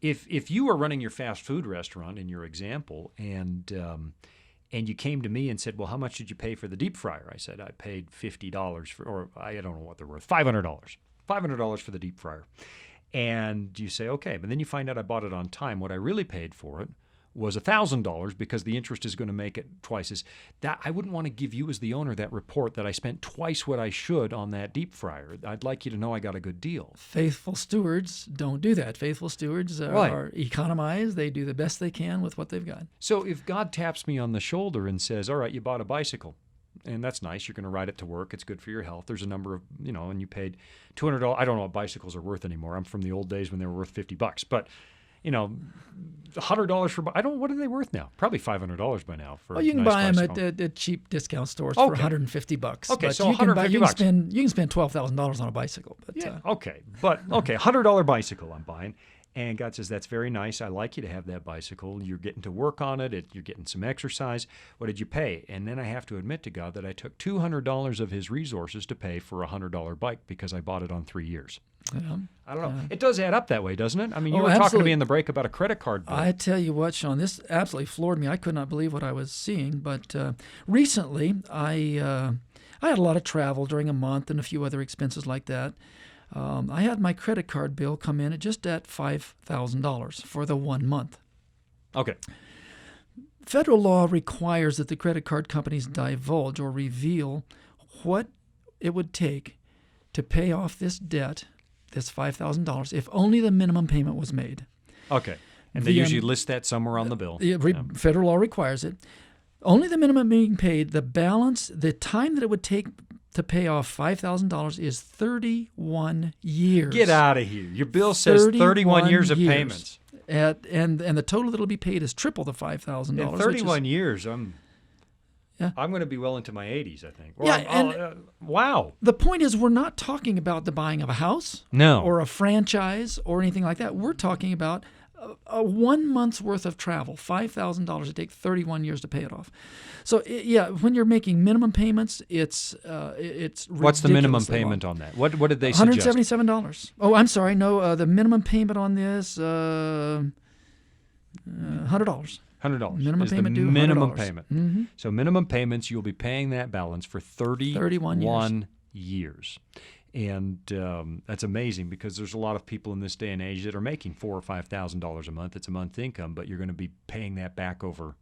if you were running your fast food restaurant in your example and you came to me and said, well, how much did you pay for the deep fryer? I said, I paid $50 for, or I don't know what they're worth, $500 for the deep fryer. And you say, okay, but then you find out I bought it on time. What I really paid for it was $1,000 because the interest is going to make it twice as that. I wouldn't want to give you as the owner that report that I spent twice what I should on that deep fryer. I'd like you to know I got a good deal. Faithful stewards don't do that. Faithful stewards are economize. They do the best they can with what they've got. So if God taps me on the shoulder and says, all right, you bought a bicycle. and that's nice. You're going to ride it to work. It's good for your health. There's a number of, and you paid $200. I don't know what bicycles are worth anymore. I'm from the old days when they were worth $50. But, $100 for, what are they worth now? Probably $500 by now. For you can nice buy bicycle. them at cheap discount stores for $150. Okay, but so $150. You can spend $12,000 on a bicycle. But, yeah, $100 bicycle I'm buying. And God says, that's very nice. I like you to have that bicycle. You're getting to work on it. You're getting some exercise. What did you pay? And then I have to admit to God that I took $200 of his resources to pay for a $100 bike because I bought it on 3 years. Yeah. I don't know. It does add up that way, doesn't it? I mean, you were absolutely. talking to me in the break about a credit card bill. I tell you what, Sean, this absolutely floored me. I could not believe what I was seeing. But recently, I had a lot of travel during a month and a few other expenses like that. I had my credit card bill come in at just at $5,000 for the 1 month. Okay. Federal law requires that the credit card companies divulge or reveal what it would take to pay off this debt, this $5,000, if only the minimum payment was made. Okay. And they usually list that somewhere on the bill. Federal law requires it. Only the minimum being paid, the balance, the time that it would take to pay off $5,000 is 31 years. Get out of here. Your bill says 31 years of payments. And the total that will be paid is triple the $5,000. In 31 years, I'm going to be well into my 80s, I think. Wow. The point is, we're not talking about the buying of a house or a franchise or anything like that. We're talking about a 1 month's worth of travel, $5,000. It takes 31 years to pay it off. So, when you're making minimum payments, it's what's the minimum payment on that? What did they suggest? $177. Oh, I'm sorry. No, the minimum payment on this, $100. $100 minimum is payment the due, minimum $100. payment. Mm-hmm. So minimum payments, you'll be paying that balance for 31 years. And that's amazing because there's a lot of people in this day and age that are making $4,000 or $5,000 a month. It's a month income, but you're going to be paying that back over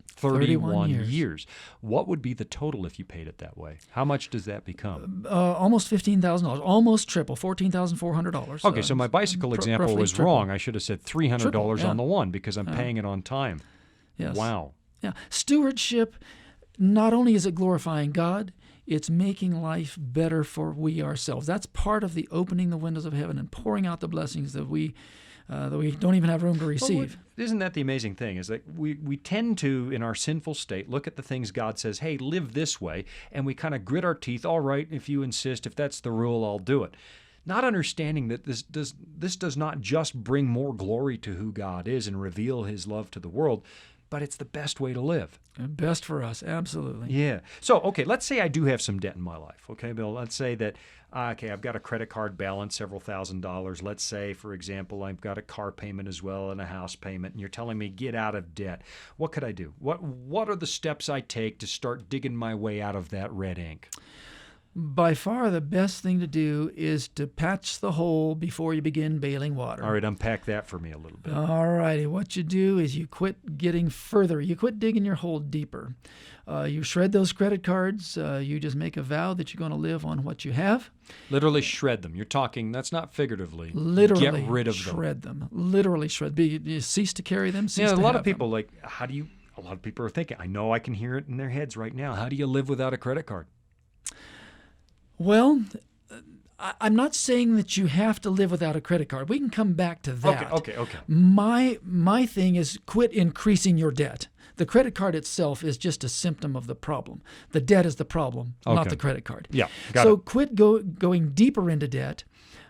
31 years. What would be the total if you paid it that way? How much does that become? Almost $15,000, almost triple, $14,400. Okay, so my bicycle example was wrong. I should have said $300 on the one because I'm paying it on time. Yes. Wow. Yeah. Stewardship, not only is it glorifying God, it's making life better for we ourselves. That's part of the opening the windows of heaven and pouring out the blessings that we don't even have room to receive. Well, isn't that the amazing thing? Is that we tend to, in our sinful state, look at the things God says, hey, live this way, and we kind of grit our teeth. All right, if you insist, if that's the rule, I'll do it. Not understanding that this does not just bring more glory to who God is and reveal his love to the world, but it's the best way to live. Best for us, absolutely. Yeah. So, okay, let's say I do have some debt in my life. Okay, Bill, let's say that, I've got a credit card balance, several $1,000s. Let's say, for example, I've got a car payment as well and a house payment, and you're telling me get out of debt. What could I do? What are the steps I take to start digging my way out of that red ink? By far the best thing to do is to patch the hole before you begin bailing water. All right, unpack that for me a little bit. All righty. What you do is you quit getting further. You quit digging your hole deeper. You shred those credit cards. You just make a vow that you're going to live on what you have. Literally shred them. You're talking, that's not figuratively. Literally get rid of shred them. Literally shred. You cease to carry them, cease to have them. A lot of people, a lot of people are thinking, I know I can hear it in their heads right now. How do you live without a credit card? Well, I'm not saying that you have to live without a credit card. We can come back to that. Okay. My thing is quit increasing your debt. The credit card itself is just a symptom of the problem. The debt is the problem, not the credit card. Yeah, quit going deeper into debt.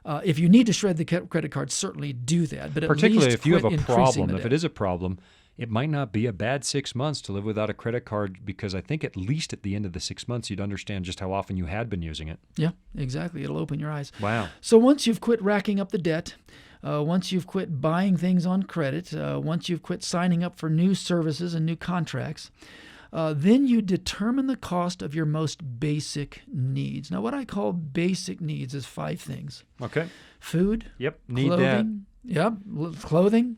If you need to shred the credit card, certainly do that. But particularly at least if you have a problem, if it is a problem, it might not be a bad 6 months to live without a credit card because I think at least at the end of the 6 months, you'd understand just how often you had been using it. Yeah, exactly. It'll open your eyes. Wow. So once you've quit racking up the debt, once you've quit buying things on credit, once you've quit signing up for new services and new contracts, then you determine the cost of your most basic needs. Now, what I call basic needs is 5 things. Okay. Food. Yep. Need clothing. that. Yep. Clothing,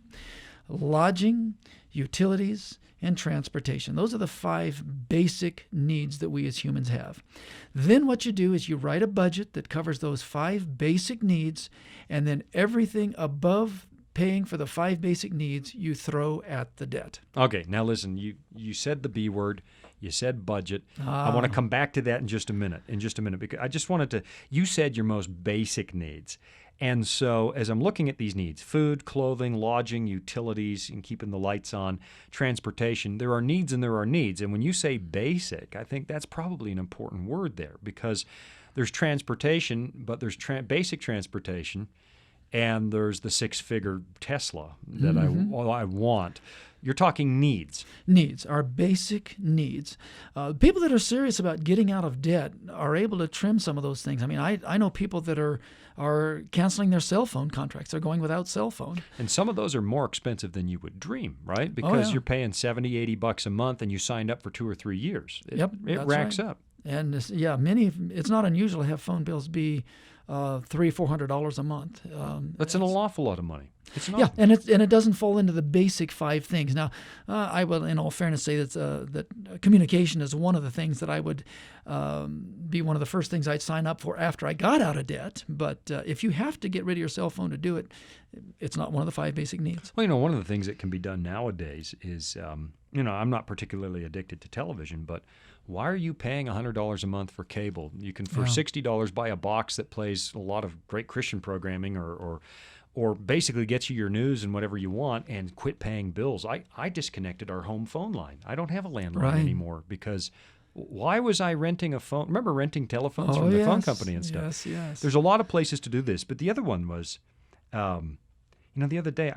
lodging, utilities, and transportation. Those are the 5 basic needs that we as humans have. Then what you do is you write a budget that covers those 5 basic needs, and then everything above paying for the 5 basic needs you throw at the debt. Okay, now listen, you said the B word. You said budget. I want to come back to that in just a minute, because I just wanted to, you said your most basic needs. And so as I'm looking at these needs, food, clothing, lodging, utilities, and keeping the lights on, transportation, there are needs and there are needs. And when you say basic, I think that's probably an important word there, because there's transportation, but there's basic transportation, and there's the six-figure Tesla that I want. You're talking needs. Needs, our basic needs. People that are serious about getting out of debt are able to trim some of those things. I mean, I know people that are canceling their cell phone contracts. They're going without cell phone. And some of those are more expensive than you would dream, right? Because you're paying $70, $80 a month, and you signed up for 2 or 3 years. It racks up. And many. It's not unusual to have phone bills be $300-$400 a month. That's an awful lot of money. It's not. Yeah, and it doesn't fall into the basic 5 things. Now, I will, in all fairness, say that communication is one of the things that I would be one of the first things I'd sign up for after I got out of debt. But if you have to get rid of your cell phone to do it, it's not one of the 5 basic needs. Well, one of the things that can be done nowadays is, I'm not particularly addicted to television, but why are you paying $100 a month for cable? You can, for $60, buy a box that plays a lot of great Christian programming or basically gets you your news and whatever you want, and quit paying bills. I disconnected our home phone line. I don't have a landline anymore, because why was I renting a phone? Remember renting telephones from the phone company and stuff? Yes. There's a lot of places to do this, but the other one was, the other day,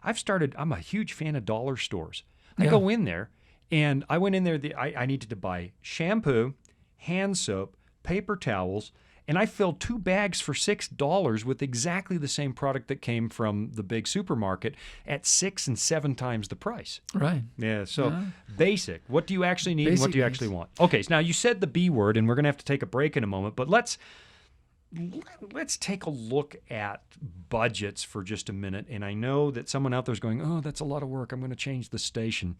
I'm a huge fan of dollar stores. I go in there, and I went in there, I needed to buy shampoo, hand soap, paper towels, and I filled 2 bags for $6 with exactly the same product that came from the big supermarket at 6 and 7 times the price. Right. Yeah, so basic. What do you actually need and what do you actually want? Okay, so now you said the B word, and we're going to have to take a break in a moment, but let's take a look at budgets for just a minute. And I know that someone out there is going, oh, that's a lot of work. I'm going to change the station.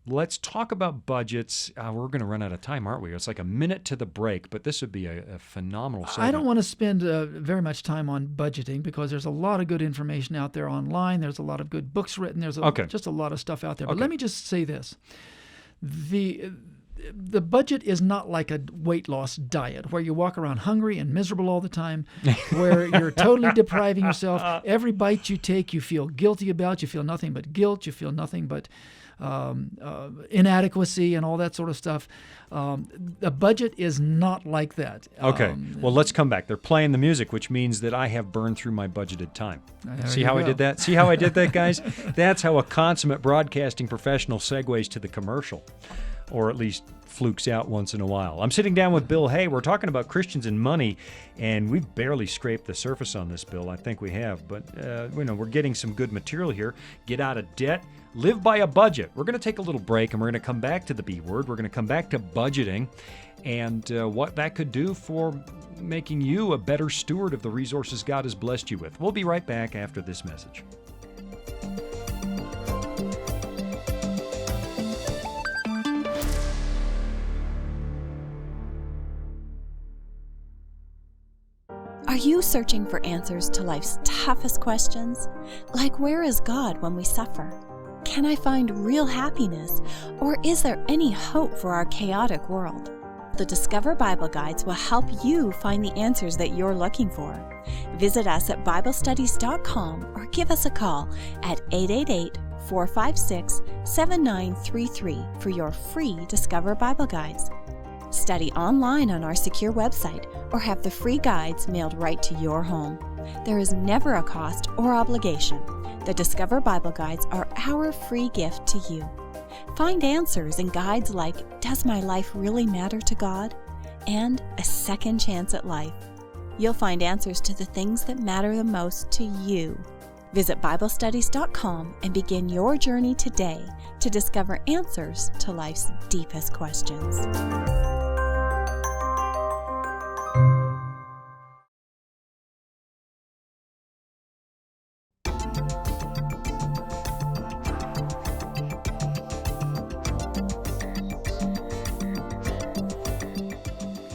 Let's talk about budgets. We're going to run out of time, aren't we? It's like a minute to the break, but this would be a phenomenal segment. I don't want to spend very much time on budgeting, because there's a lot of good information out there online. There's a lot of good books written. There's just a lot of stuff out there. But let me just say this. The budget is not like a weight loss diet where you walk around hungry and miserable all the time, where you're totally depriving yourself. Every bite you take, you feel guilty about. You feel nothing but guilt. You feel nothing but inadequacy and all that sort of stuff. The budget is not like that. Okay. Well, let's come back. They're playing the music, which means that I have burned through my budgeted time. See how I did that? See how I did that, guys? That's how a consummate broadcasting professional segues to the commercial, or at least flukes out once in a while. I'm sitting down with Bill Hay. We're talking about Christians and money, and we've barely scraped the surface on this, Bill. I think we have, but we're getting some good material here. Get out of debt. Live by a budget. We're going to take a little break, and we're going to come back to the B word. We're going to come back to budgeting and what that could do for making you a better steward of the resources God has blessed you with. We'll be right back after this message. Are you searching for answers to life's toughest questions? Like, where is God when we suffer? Can I find real happiness? Or is there any hope for our chaotic world? The Discover Bible Guides will help you find the answers that you're looking for. Visit us at BibleStudies.com or give us a call at 888-456-7933 for your free Discover Bible Guides. Study online on our secure website or have the free guides mailed right to your home. There is never a cost or obligation. The Discover Bible Guides are our free gift to you. Find answers in guides like Does My Life Really Matter to God? And A Second Chance at Life. You'll find answers to the things that matter the most to you. Visit BibleStudies.com and begin your journey today to discover answers to life's deepest questions.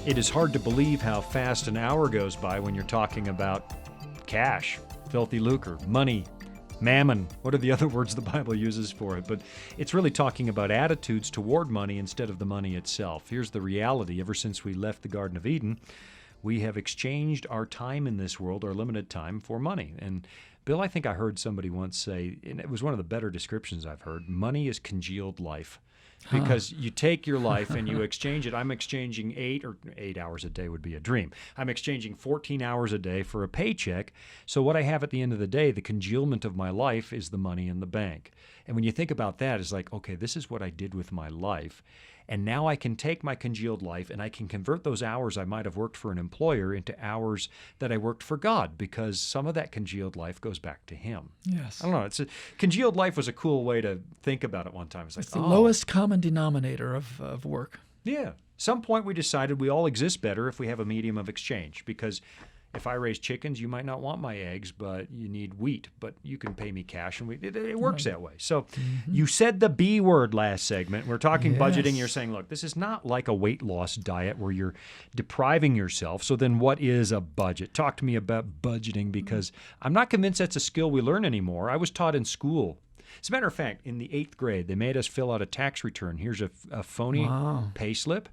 It is hard to believe how fast an hour goes by when you're talking about cash, filthy lucre, money, Mammon. What are the other words the Bible uses for it? But it's really talking about attitudes toward money instead of the money itself. Here's the reality. Ever since we left the Garden of Eden, we have exchanged our time in this world, our limited time, for money. And Bill, I think I heard somebody once say, and it was one of the better descriptions I've heard, money is congealed life. Because you take your life and you exchange it. I'm exchanging 8 hours a day would be a dream. I'm exchanging 14 hours a day for a paycheck. So what I have at the end of the day, the congealment of my life, is the money in the bank. And when you think about that, it's like, okay, this is what I did with my life. And now I can take my congealed life and I can convert those hours I might have worked for an employer into hours that I worked for God, because some of that congealed life goes back to Him. Yes. I don't know. Congealed life was a cool way to think about it one time. It's like, the lowest common denominator of work. Yeah. Some point we decided we all exist better if we have a medium of exchange, because if I raise chickens, you might not want my eggs, but you need wheat, but you can pay me cash, and it works that way. So you said the B word last segment. We're talking budgeting. You're saying, look, this is not like a weight loss diet where you're depriving yourself. So then what is a budget? Talk to me about budgeting, because I'm not convinced that's a skill we learn anymore. I was taught in school. As a matter of fact, in the 8th grade, they made us fill out a tax return. Here's a phony pay slip.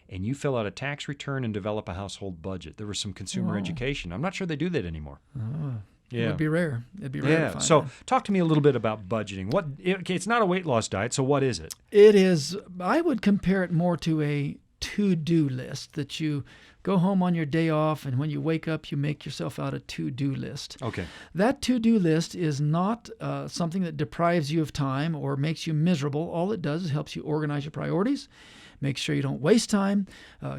And you fill out a tax return and develop a household budget. There was some consumer education. I'm not sure they do that anymore. It would be rare. It'd be rare to find So that. talk to me a little bit about budgeting. Okay, it's not a weight loss diet, so what is it? It is, I would compare it more to a to-do list that you go home on your day off, and when you wake up, you make yourself out a to-do list. Okay. That to-do list is not something that deprives you of time or makes you miserable. All it does is helps you organize your priorities, make sure you don't waste time,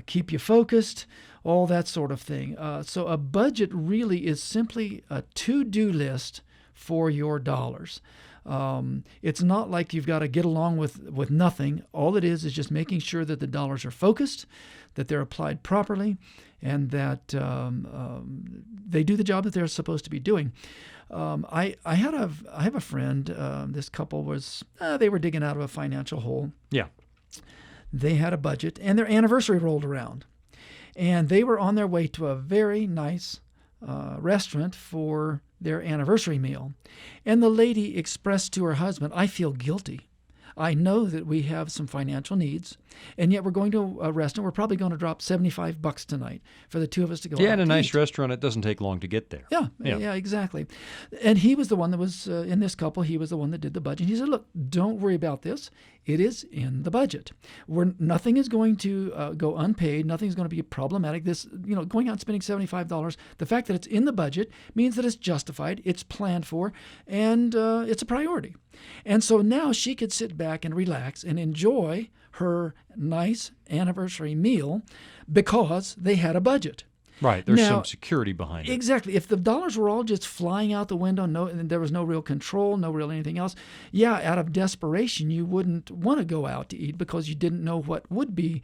keep you focused, all that sort of thing. So a budget really is simply a to-do list for your dollars. It's not like you've got to get along with nothing. All it is just making sure that the dollars are focused, that they're applied properly, and that they do the job that they're supposed to be doing. I have a friend. This couple was they were digging out of a financial hole. Yeah. They had a budget, and their anniversary rolled around, and they were on their way to a very nice restaurant for their anniversary meal. And the lady expressed to her husband, I feel guilty. I know that we have some financial needs, and yet we're going to a restaurant. We're probably going to drop $75 tonight for the two of us to go out Yeah, in a to nice eat. restaurant, it doesn't take long to get there. Yeah, exactly. And he was the one that was, in this couple, he was the one that did the budget. He said, look, don't worry about this. It is in the budget. Nothing is going to go unpaid. Nothing's going to be problematic. This, going out and spending $75, the fact that it's in the budget means that it's justified, it's planned for, and it's a priority. And so now she could sit back and relax and enjoy her nice anniversary meal because they had a budget. Right. There's Now, some security behind it. Exactly. If the dollars were all just flying out the window, and there was no real control, no real anything else, out of desperation, you wouldn't want to go out to eat because you didn't know what would be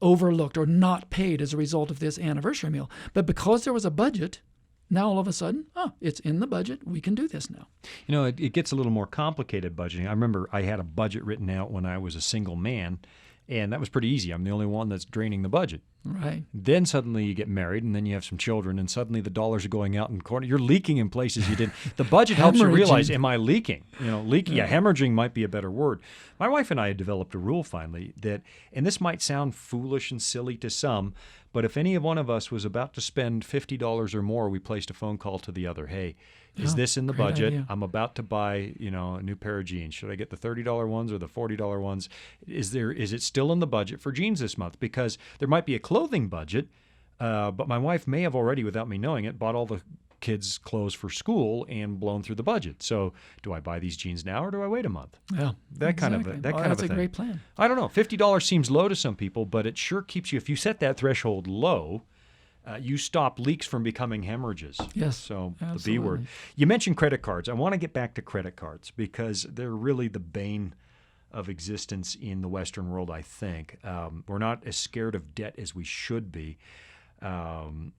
overlooked or not paid as a result of this anniversary meal. But because there was a budget, now all of a sudden, it's in the budget. We can do this now. It gets a little more complicated budgeting. I remember I had a budget written out when I was a single man, and that was pretty easy. I'm the only one that's draining the budget. Right. Then suddenly you get married, and then you have some children, and suddenly the dollars are going out in the corner. You're leaking in places you didn't. The budget helps you realize, am I leaking? Hemorrhaging might be a better word. My wife and I had developed a rule finally that, and this might sound foolish and silly to some, but if any one of us was about to spend $50 or more, we placed a phone call to the other. Hey, is this in the budget? Idea. I'm about to buy, a new pair of jeans. Should I get the $30 ones or the $40 ones? Is it still in the budget for jeans this month? Because there might be a clothing budget, but my wife may have already, without me knowing it, bought all the kids' clothes for school and blown through the budget. So do I buy these jeans now or do I wait a month? Yeah, That kind of that's a a thing. great plan. I don't know. $50 seems low to some people, but it sure keeps you, if you set that threshold low, you stop leaks from becoming hemorrhages. Yes, So absolutely. the B word. You mentioned credit cards. I want to get back to credit cards because they're really the bane of existence in the Western world, I think. We're not as scared of debt as we should be. And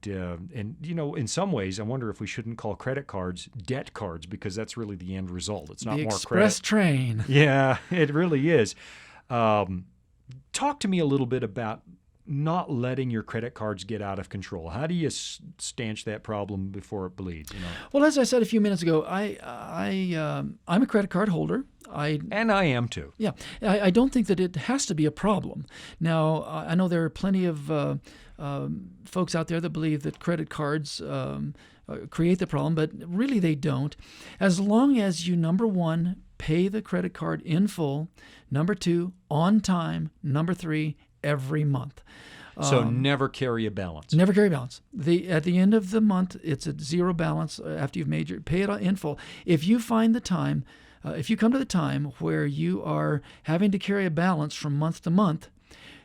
in some ways, I wonder if we shouldn't call credit cards debt cards because that's really the end result. It's not The more express credit. train. Yeah, it really is. Talk to me a little bit about not letting your credit cards get out of control? How do you stanch that problem before it bleeds? Well, as I said a few minutes ago, I'm a credit card holder. And I am too. Yeah, I don't think that it has to be a problem. Now, I know there are plenty of folks out there that believe that credit cards create the problem, but really they don't. As long as you, number one, pay the credit card in full, number two, on time, number three, every month. So never carry a balance. Never carry a balance. At the end of the month, it's a zero balance after you've pay it in full. If you find the time, if you come to the time where you are having to carry a balance from month to month,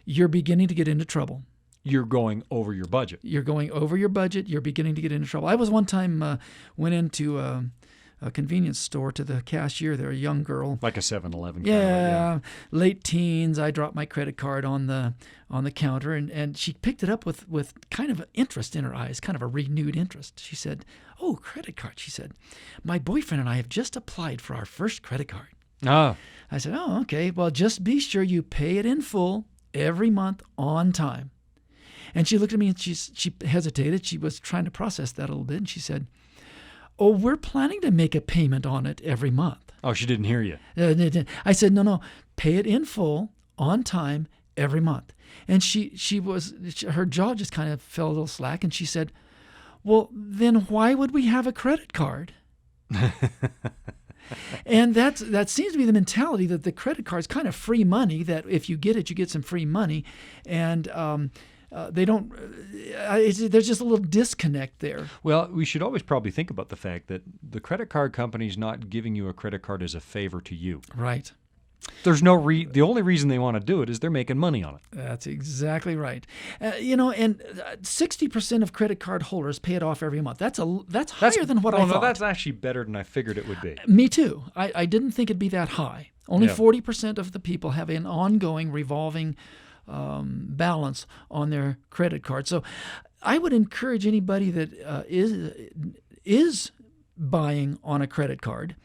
you're beginning to get into trouble. You're going over your budget. You're going over your budget. You're beginning to get into trouble. I was one time went into a convenience store to the cashier there, a young girl. Like a 7-Eleven. Yeah, late teens. I dropped my credit card on the counter, and she picked it up with kind of an interest in her eyes, kind of a renewed interest. She said, "Oh, credit card," she said. "My boyfriend and I have just applied for our first credit card." Oh. I said, "Oh, okay. Well, just be sure you pay it in full every month on time." And she looked at me and she hesitated. She was trying to process that a little bit, and she said, "Oh, we're planning to make a payment on it every month." Oh, she didn't hear you. I said, no, pay it in full, on time, every month. And her jaw just kind of fell a little slack, and she said, "Well, then why would we have a credit card?" And that seems to be the mentality, that the credit card is kind of free money, that if you get it, you get some free money. And they don't. There's just a little disconnect there. Well, we should always probably think about the fact that the credit card company's not giving you a credit card as a favor to you. Right. There's no the only reason they want to do it is they're making money on it. That's exactly right. And 60% of credit card holders pay it off every month. That's higher than what I thought. No, that's actually better than I figured it would be. Me too. I didn't think it'd be that high. Only 40% of the people have an ongoing revolving balance on their credit card. So I would encourage anybody that is buying on a credit card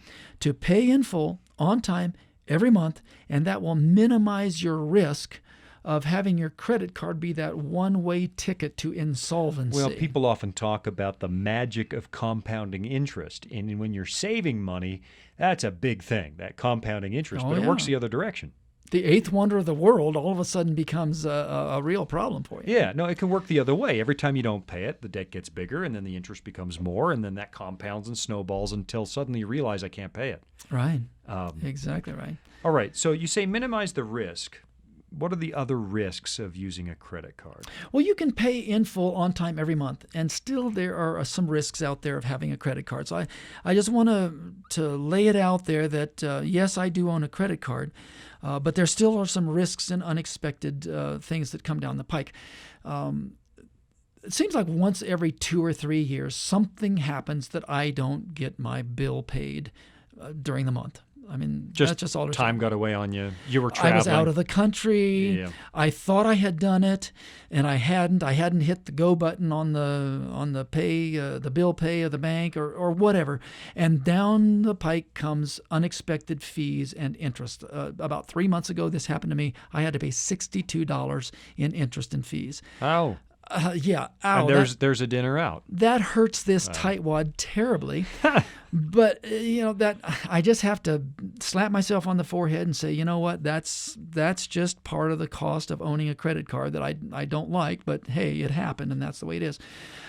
to pay in full, on time, every month, and that will minimize your risk of having your credit card be that one-way ticket to insolvency. Well, people often talk about the magic of compounding interest. And when you're saving money, that's a big thing, that compounding interest. But it works the other direction. The eighth wonder of the world all of a sudden becomes a real problem for you. Yeah, no, it can work the other way. Every time you don't pay it, the debt gets bigger, and then the interest becomes more, and then that compounds and snowballs until suddenly you realize I can't pay it. Right. Exactly right. All right, so you say minimize the risk. What are the other risks of using a credit card? Well, you can pay in full on time every month, and still there are some risks out there of having a credit card. So I just want to lay it out there that, yes, I do own a credit card, but there still are some risks and unexpected things that come down the pike. It seems like once every 2 or 3 years, something happens that I don't get my bill paid during the month. I mean, that's just all. Time got away on you. You were traveling. I was out of the country. Yeah. I thought I had done it, and I hadn't. I hadn't hit the go button on the pay, the bill pay of the bank or whatever. And down the pike comes unexpected fees and interest. About 3 months ago, this happened to me. I had to pay $62 in interest and fees. Ow. Yeah. Ow. And there's a dinner out. That hurts this tightwad terribly. But that I just have to slap myself on the forehead and say, you know what, that's just part of the cost of owning a credit card that I don't like, but hey, it happened and that's the way it is.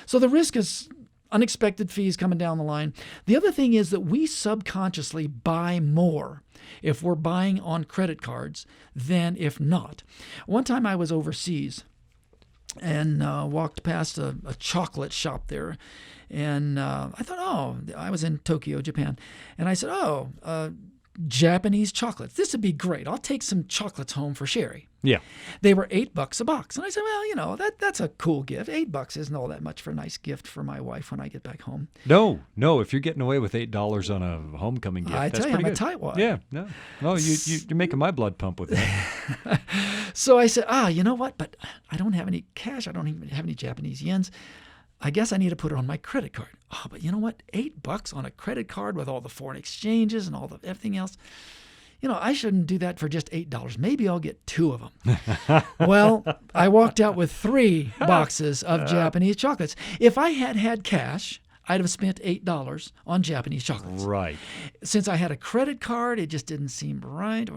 So the risk is unexpected fees coming down the line. The other thing is that we subconsciously buy more if we're buying on credit cards than if not. One time I was overseas and walked past a chocolate shop there. And I thought, I was in Tokyo, Japan. And I said, Japanese chocolates. This would be great. I'll take some chocolates home for Sherry. Yeah. They were $8 a box. And I said, well, that's a cool gift. $8 isn't all that much for a nice gift for my wife when I get back home. No. If you're getting away with $8 on a homecoming gift, that's pretty good. I'm a tightwad. Yeah. No, you're making my blood pump with that. So I said, you know what? But I don't have any cash. I don't even have any Japanese yens. I guess I need to put it on my credit card. But you know what? $8 on a credit card with all the foreign exchanges and all the everything else. I shouldn't do that for just $8. Maybe I'll get 2 of them. Well, I walked out with 3 boxes of Japanese chocolates. If I had had cash, I'd have spent $8 on Japanese chocolates. Right. Since I had a credit card, it just didn't seem right.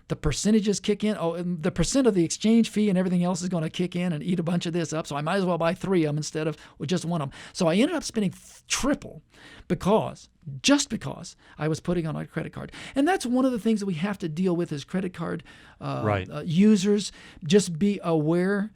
The percentages kick in. Oh, and the percent of the exchange fee and everything else is going to kick in and eat a bunch of this up. So I might as well buy 3 of them instead of just 1 of them. So I ended up spending triple just because I was putting on a credit card. And that's one of the things that we have to deal with as credit card users. Just beware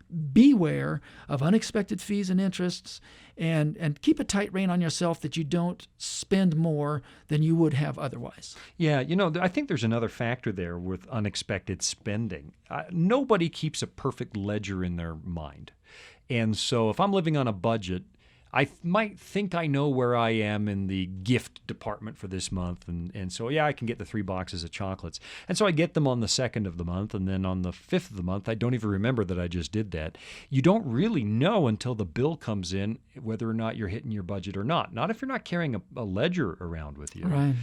of unexpected fees and interests, and keep a tight rein on yourself that you don't spend more than you would have otherwise. Yeah, I think there's another factor there with unexpected spending. Nobody keeps a perfect ledger in their mind. And so if I'm living on a budget, I might think I know where I am in the gift department for this month. And so, I can get the 3 boxes of chocolates. And so I get them on the 2nd of the month. And then on the 5th of the month, I don't even remember that I just did that. You don't really know until the bill comes in whether or not you're hitting your budget or not. Not if you're not carrying a ledger around with you. Right.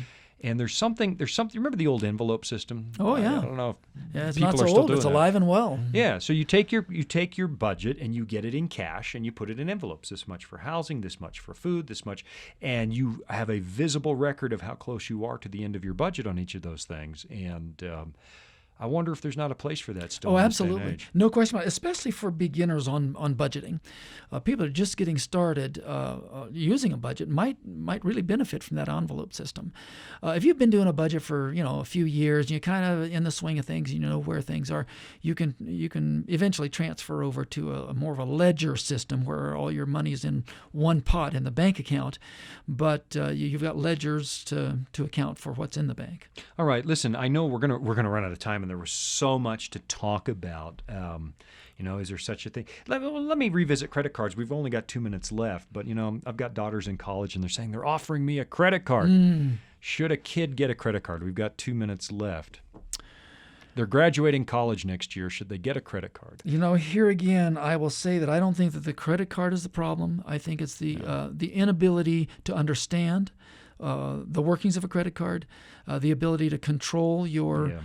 And there's something. Remember the old envelope system? Oh yeah. I don't know if it's people not so are still old. doing It's that. alive and well. Yeah. So you take your budget and you get it in cash and you put it in envelopes. This much for housing, this much for food, this much, and you have a visible record of how close you are to the end of your budget on each of those things. And I wonder if there's not a place for that still. Oh, in this day and absolutely. age. No question about it, especially for beginners on budgeting. People that are just getting started using a budget might really benefit from that envelope system. If you've been doing a budget for a few years, and you're kind of in the swing of things, you know where things are, you can eventually transfer over to a more of a ledger system where all your money is in one pot in the bank account, but you've got ledgers to account for what's in the bank. All right, listen. I know we're gonna run out of time, and there was so much to talk about. Is there such a thing? Let me revisit credit cards. We've only got 2 minutes left, but I've got daughters in college, and they're saying they're offering me a credit card. Should a kid get a credit card? We've got 2 minutes left. They're graduating college next year. Should they get a credit card? Here again, I will say that I don't think that the credit card is the problem. I think it's the inability to understand the workings of a credit card, the ability to control your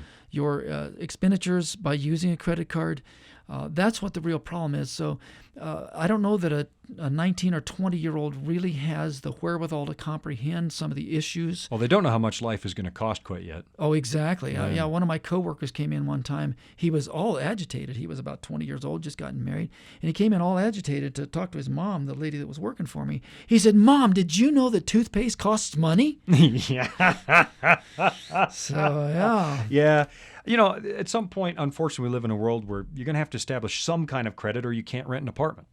expenditures by using a credit card. That's what the real problem is. So I don't know that a 19 or 20-year-old really has the wherewithal to comprehend some of the issues. Well, they don't know how much life is going to cost quite yet. Oh, exactly. One of my coworkers came in one time. He was all agitated. He was about 20 years old, just gotten married. And he came in all agitated to talk to his mom, the lady that was working for me. He said, "Mom, did you know that toothpaste costs money?" Yeah. So, yeah. Yeah. At some point, unfortunately, we live in a world where you're going to have to establish some kind of credit or you can't rent an apartment,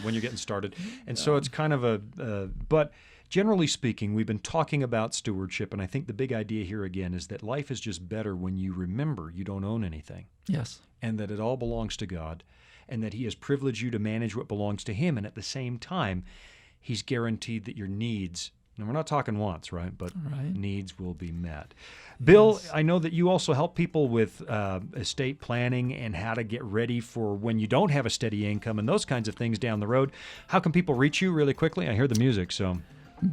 when you're getting started. And so it's kind of but generally speaking, we've been talking about stewardship. And I think the big idea here again is that life is just better when you remember you don't own anything. Yes. And that it all belongs to God, and that He has privileged you to manage what belongs to Him. And at the same time, He's guaranteed that your needs, and we're not talking wants, right? But needs will be met. Bill, yes. I know that you also help people with estate planning and how to get ready for when you don't have a steady income and those kinds of things down the road. How can people reach you really quickly? I hear the music, so...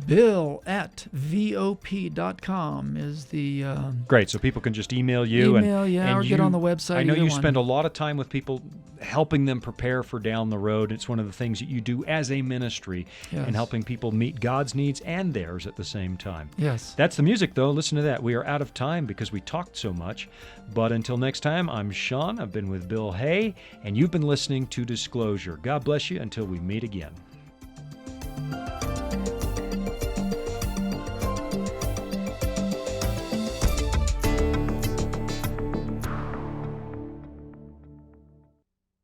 Bill@vop.com is the... Great, so people can just email you. Or get on the website. I know you spend a lot of time with people helping them prepare for down the road. It's one of the things that you do as a ministry, yes. and helping people meet God's needs and theirs at the same time. Yes. That's the music, though. Listen to that. We are out of time because we talked so much. But until next time, I'm Sean. I've been with Bill Hay, and you've been listening to Disclosure. God bless you until we meet again.